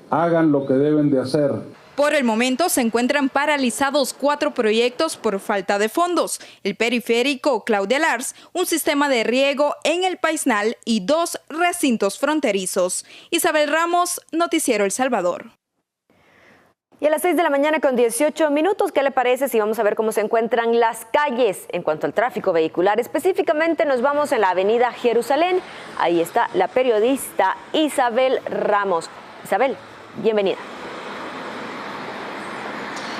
hagan lo que deben de hacer. Por el momento se encuentran paralizados 4 proyectos por falta de fondos: el periférico Claudia Lars, un sistema de riego en el Paisnal y 2 recintos fronterizos. Isabel Ramos, Noticiero El Salvador. Y a las 6 de la mañana con 18 minutos, ¿qué le parece si vamos a ver cómo se encuentran las calles en cuanto al tráfico vehicular? Específicamente nos vamos en la avenida Jerusalén. Ahí está la periodista Isabel Ramos. Isabel, bienvenida.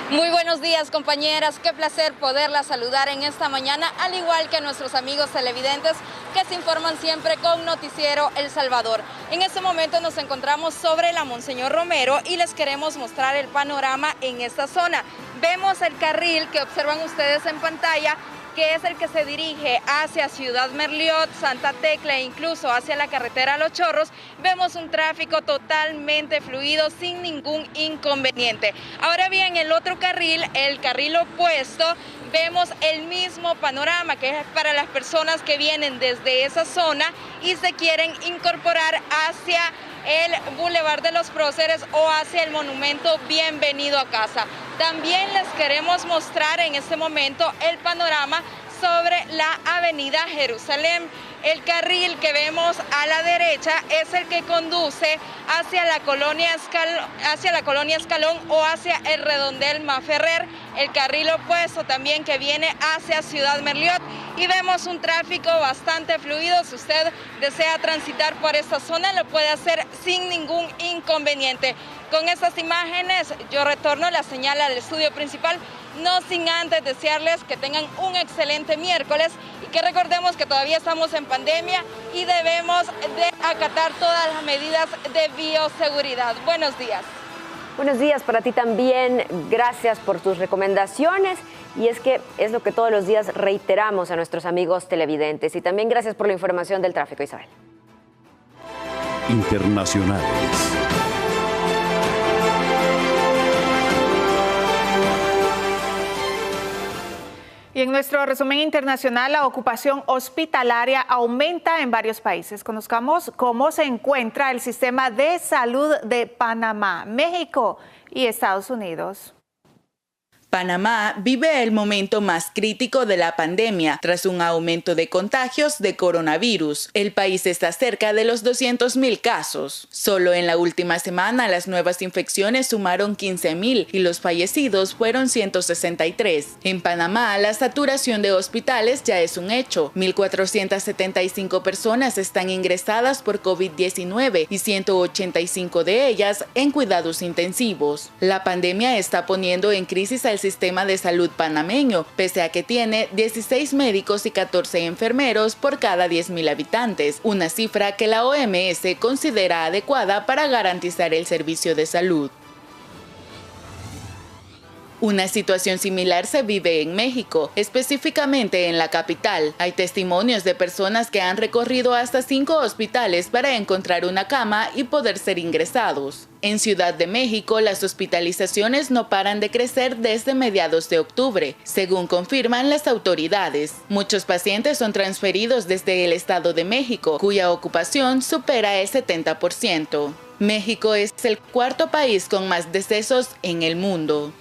Muy buenos días, compañeras. Qué placer poderlas saludar en esta mañana, al igual que nuestros amigos televidentes que se informan siempre con Noticiero El Salvador. En este momento nos encontramos sobre la Monseñor Romero y les queremos mostrar el panorama en esta zona. Vemos el carril que observan ustedes en pantalla, que es el que se dirige hacia Ciudad Merliot, Santa Tecla e incluso hacia la carretera Los Chorros. Vemos un tráfico totalmente fluido sin ningún inconveniente. Ahora bien, el otro carril, el carril opuesto, vemos el mismo panorama, que es para las personas que vienen desde esa zona y se quieren incorporar hacia el Boulevard de los Próceres o hacia el monumento Bienvenido a Casa. También les queremos mostrar en este momento el panorama sobre la avenida Jerusalén. El carril que vemos a la derecha es el que conduce hacia la colonia Escalón o hacia el redondel Maferrer. El carril opuesto también que viene hacia Ciudad Merliot, y vemos un tráfico bastante fluido. Si usted desea transitar por esta zona, lo puede hacer sin ningún inconveniente. Con estas imágenes yo retorno la señal al estudio principal, no sin antes desearles que tengan un excelente miércoles y que recordemos que todavía estamos en pandemia y debemos de acatar todas las medidas de bioseguridad. Buenos días. Buenos días para ti también. Gracias por tus recomendaciones. Y es que es lo que todos los días reiteramos a nuestros amigos televidentes. Y también gracias por la información del tráfico, Isabel. Internacionales. Y en nuestro resumen internacional, la ocupación hospitalaria aumenta en varios países. Conozcamos cómo se encuentra el sistema de salud de Panamá, México y Estados Unidos. Panamá vive el momento más crítico de la pandemia tras un aumento de contagios de coronavirus. El país está cerca de los 200,000 casos. Solo en la última semana las nuevas infecciones sumaron 15,000 y los fallecidos fueron 163. En Panamá la saturación de hospitales ya es un hecho. 1,475 personas están ingresadas por COVID-19 y 185 de ellas en cuidados intensivos. La pandemia está poniendo en crisis al sistema de salud panameño, pese a que tiene 16 médicos y 14 enfermeros por cada 10,000 habitantes, una cifra que la OMS considera adecuada para garantizar el servicio de salud. Una situación similar se vive en México, específicamente en la capital. Hay testimonios de personas que han recorrido hasta 5 hospitales para encontrar una cama y poder ser ingresados. En Ciudad de México, las hospitalizaciones no paran de crecer desde mediados de octubre, según confirman las autoridades. Muchos pacientes son transferidos desde el Estado de México, cuya ocupación supera el 70%. México es el 4º país con más decesos en el mundo.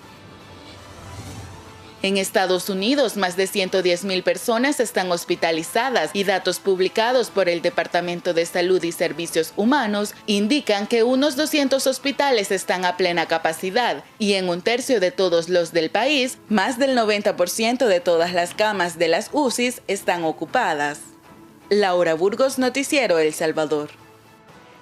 En Estados Unidos, más de 110,000 personas están hospitalizadas y datos publicados por el Departamento de Salud y Servicios Humanos indican que unos 200 hospitales están a plena capacidad y en un tercio de todos los del país, más del 90% de todas las camas de las UCIs están ocupadas. Laura Burgos, Noticiero El Salvador.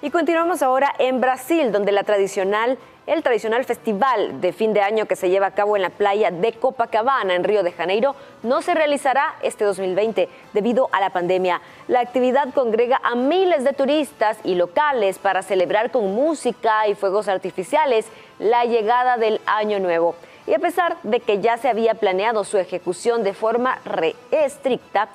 Y continuamos ahora en Brasil, donde el tradicional festival de fin de año que se lleva a cabo en la playa de Copacabana, en Río de Janeiro, no se realizará este 2020 debido a la pandemia. La actividad congrega a miles de turistas y locales para celebrar con música y fuegos artificiales la llegada del Año Nuevo. Y a pesar de que ya se había planeado su ejecución de forma estricta,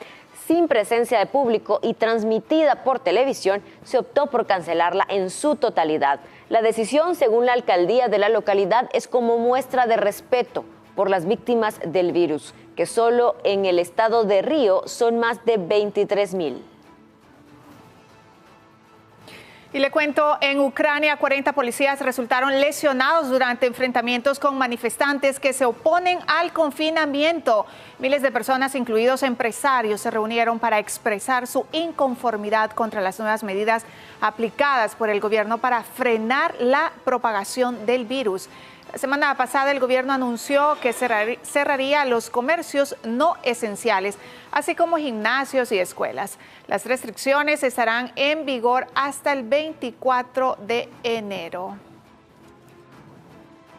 sin presencia de público y transmitida por televisión, se optó por cancelarla en su totalidad. La decisión, según la alcaldía de la localidad, es como muestra de respeto por las víctimas del virus, que solo en el estado de Río son más de 23,000. Y le cuento, en Ucrania 40 policías resultaron lesionados durante enfrentamientos con manifestantes que se oponen al confinamiento. Miles de personas, incluidos empresarios, se reunieron para expresar su inconformidad contra las nuevas medidas aplicadas por el gobierno para frenar la propagación del virus. La semana pasada el gobierno anunció que cerraría los comercios no esenciales, así como gimnasios y escuelas. Las restricciones estarán en vigor hasta el 24 de enero.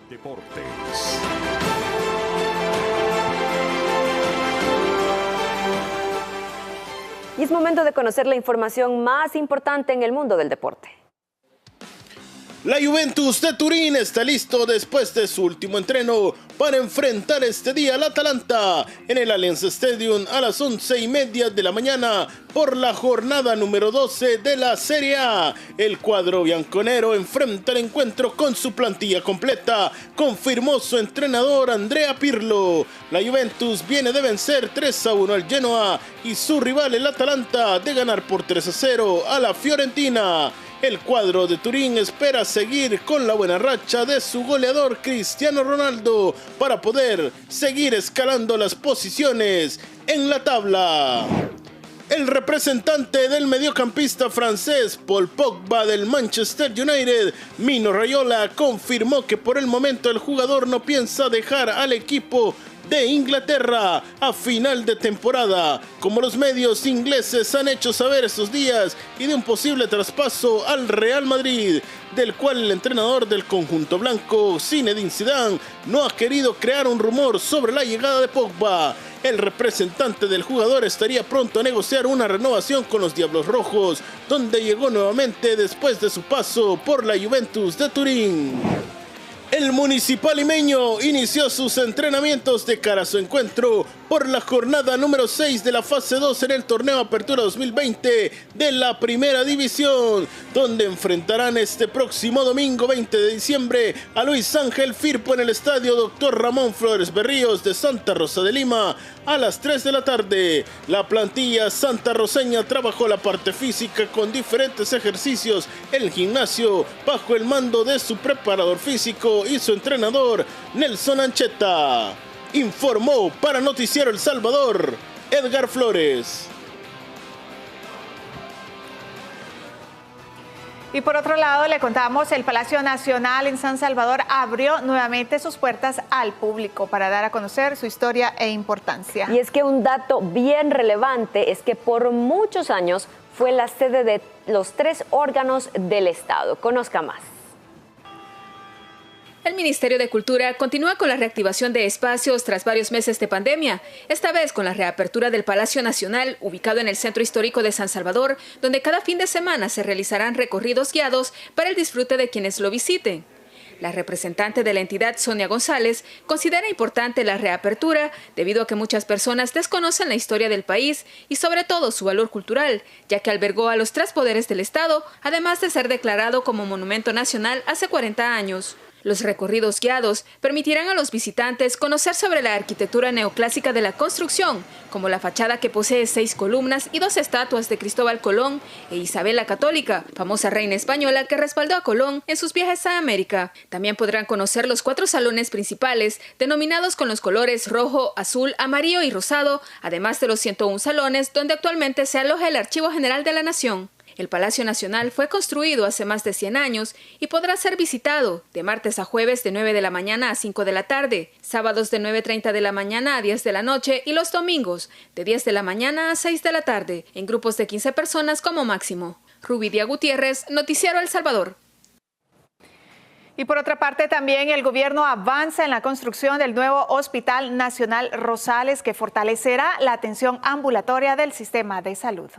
Deportes. Y es momento de conocer la información más importante en el mundo del deporte. La Juventus de Turín está listo después de su último entreno para enfrentar este día al Atalanta en el Allianz Stadium a las 11:30 de la mañana por la jornada número 12 de la Serie A. El cuadro bianconero enfrenta el encuentro con su plantilla completa, confirmó su entrenador Andrea Pirlo. La Juventus viene de vencer 3-1 al Genoa y su rival el Atalanta de ganar por 3-0 a la Fiorentina. El cuadro de Turín espera seguir con la buena racha de su goleador Cristiano Ronaldo para poder seguir escalando las posiciones en la tabla. El representante del mediocampista francés Paul Pogba del Manchester United, Mino Raiola, confirmó que por el momento el jugador no piensa dejar al equipo de Inglaterra a final de temporada, como los medios ingleses han hecho saber estos días, y de un posible traspaso al Real Madrid, del cual el entrenador del conjunto blanco, Zinedine Zidane, no ha querido crear un rumor sobre la llegada de Pogba. El representante del jugador estaría pronto a negociar una renovación con los Diablos Rojos, donde llegó nuevamente después de su paso por la Juventus de Turín. El Municipal Limeño inició sus entrenamientos de cara a su encuentro por la jornada número 6 de la fase 2 en el torneo Apertura 2020 de la Primera División, donde enfrentarán este próximo domingo 20 de diciembre a Luis Ángel Firpo en el estadio Dr. Ramón Flores Berríos de Santa Rosa de Lima a las 3 de la tarde. La plantilla santarroceña trabajó la parte física con diferentes ejercicios en el gimnasio bajo el mando de su preparador físico y su entrenador Nelson Ancheta. Informó para Noticiero El Salvador, Edgar Flores. Y por otro lado, le contamos, el Palacio Nacional en San Salvador abrió nuevamente sus puertas al público para dar a conocer su historia e importancia. Y es que un dato bien relevante es que por muchos años fue la sede de los 3 órganos del Estado. Conozca más. El Ministerio de Cultura continúa con la reactivación de espacios tras varios meses de pandemia, esta vez con la reapertura del Palacio Nacional, ubicado en el Centro Histórico de San Salvador, donde cada fin de semana se realizarán recorridos guiados para el disfrute de quienes lo visiten. La representante de la entidad, Sonia González, considera importante la reapertura debido a que muchas personas desconocen la historia del país y sobre todo su valor cultural, ya que albergó a los 3 poderes del Estado, además de ser declarado como Monumento Nacional hace 40 años. Los recorridos guiados permitirán a los visitantes conocer sobre la arquitectura neoclásica de la construcción, como la fachada que posee 6 columnas y 2 estatuas de Cristóbal Colón e Isabel la Católica, famosa reina española que respaldó a Colón en sus viajes a América. También podrán conocer los 4 salones principales, denominados con los colores rojo, azul, amarillo y rosado, además de los 101 salones donde actualmente se aloja el Archivo General de la Nación. El Palacio Nacional fue construido hace más de 100 años y podrá ser visitado de martes a jueves de 9 de la mañana a 5 de la tarde, sábados de 9:30 de la mañana a 10 de la noche y los domingos de 10 de la mañana a 6 de la tarde, en grupos de 15 personas como máximo. Rubidia Gutiérrez, Noticiero El Salvador. Y por otra parte, también el gobierno avanza en la construcción del nuevo Hospital Nacional Rosales, que fortalecerá la atención ambulatoria del sistema de salud.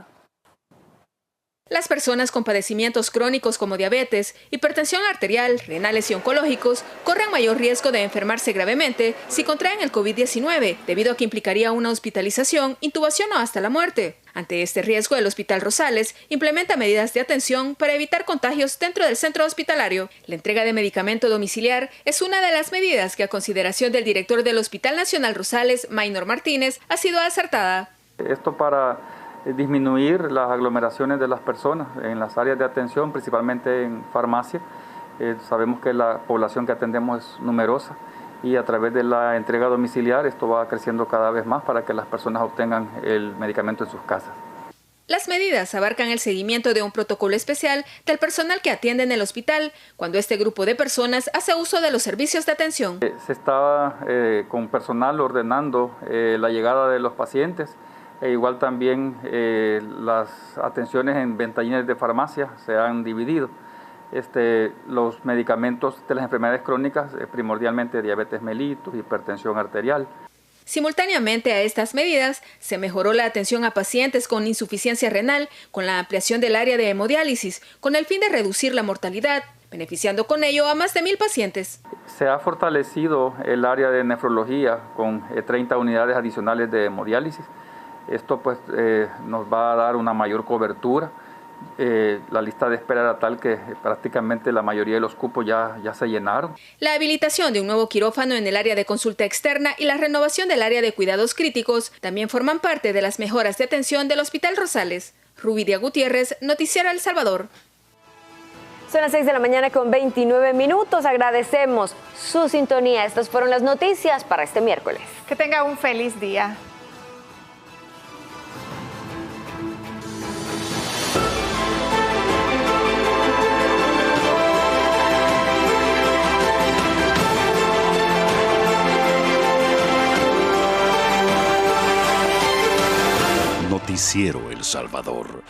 Las personas con padecimientos crónicos como diabetes, hipertensión arterial, renales y oncológicos corren mayor riesgo de enfermarse gravemente si contraen el COVID-19, debido a que implicaría una hospitalización, intubación o hasta la muerte. Ante este riesgo, el Hospital Rosales implementa medidas de atención para evitar contagios dentro del centro hospitalario. La entrega de medicamento domiciliar es una de las medidas que, a consideración del director del Hospital Nacional Rosales, Maynor Martínez, ha sido acertada. Esto para disminuir las aglomeraciones de las personas en las áreas de atención, principalmente en farmacia. Sabemos que la población que atendemos es numerosa y a través de la entrega domiciliar esto va creciendo cada vez más para que las personas obtengan el medicamento en sus casas. Las medidas abarcan el seguimiento de un protocolo especial del personal que atiende en el hospital cuando este grupo de personas hace uso de los servicios de atención. Se está con personal ordenando la llegada de los pacientes e igual también las atenciones en ventanillas de farmacia se han dividido. Los medicamentos de las enfermedades crónicas, primordialmente diabetes mellitus, hipertensión arterial. Simultáneamente a estas medidas, se mejoró la atención a pacientes con insuficiencia renal con la ampliación del área de hemodiálisis, con el fin de reducir la mortalidad, beneficiando con ello a más de 1.000 pacientes. Se ha fortalecido el área de nefrología con 30 unidades adicionales de hemodiálisis. Esto pues nos va a dar una mayor cobertura. La lista de espera era tal que prácticamente la mayoría de los cupos ya se llenaron. La habilitación de un nuevo quirófano en el área de consulta externa y la renovación del área de cuidados críticos también forman parte de las mejoras de atención del Hospital Rosales. Rubidia Gutiérrez, Noticiero El Salvador. Son las 6 de la mañana con 29 minutos. Agradecemos su sintonía. Estas fueron las noticias para este miércoles. Que tenga un feliz día. Noticiero El Salvador.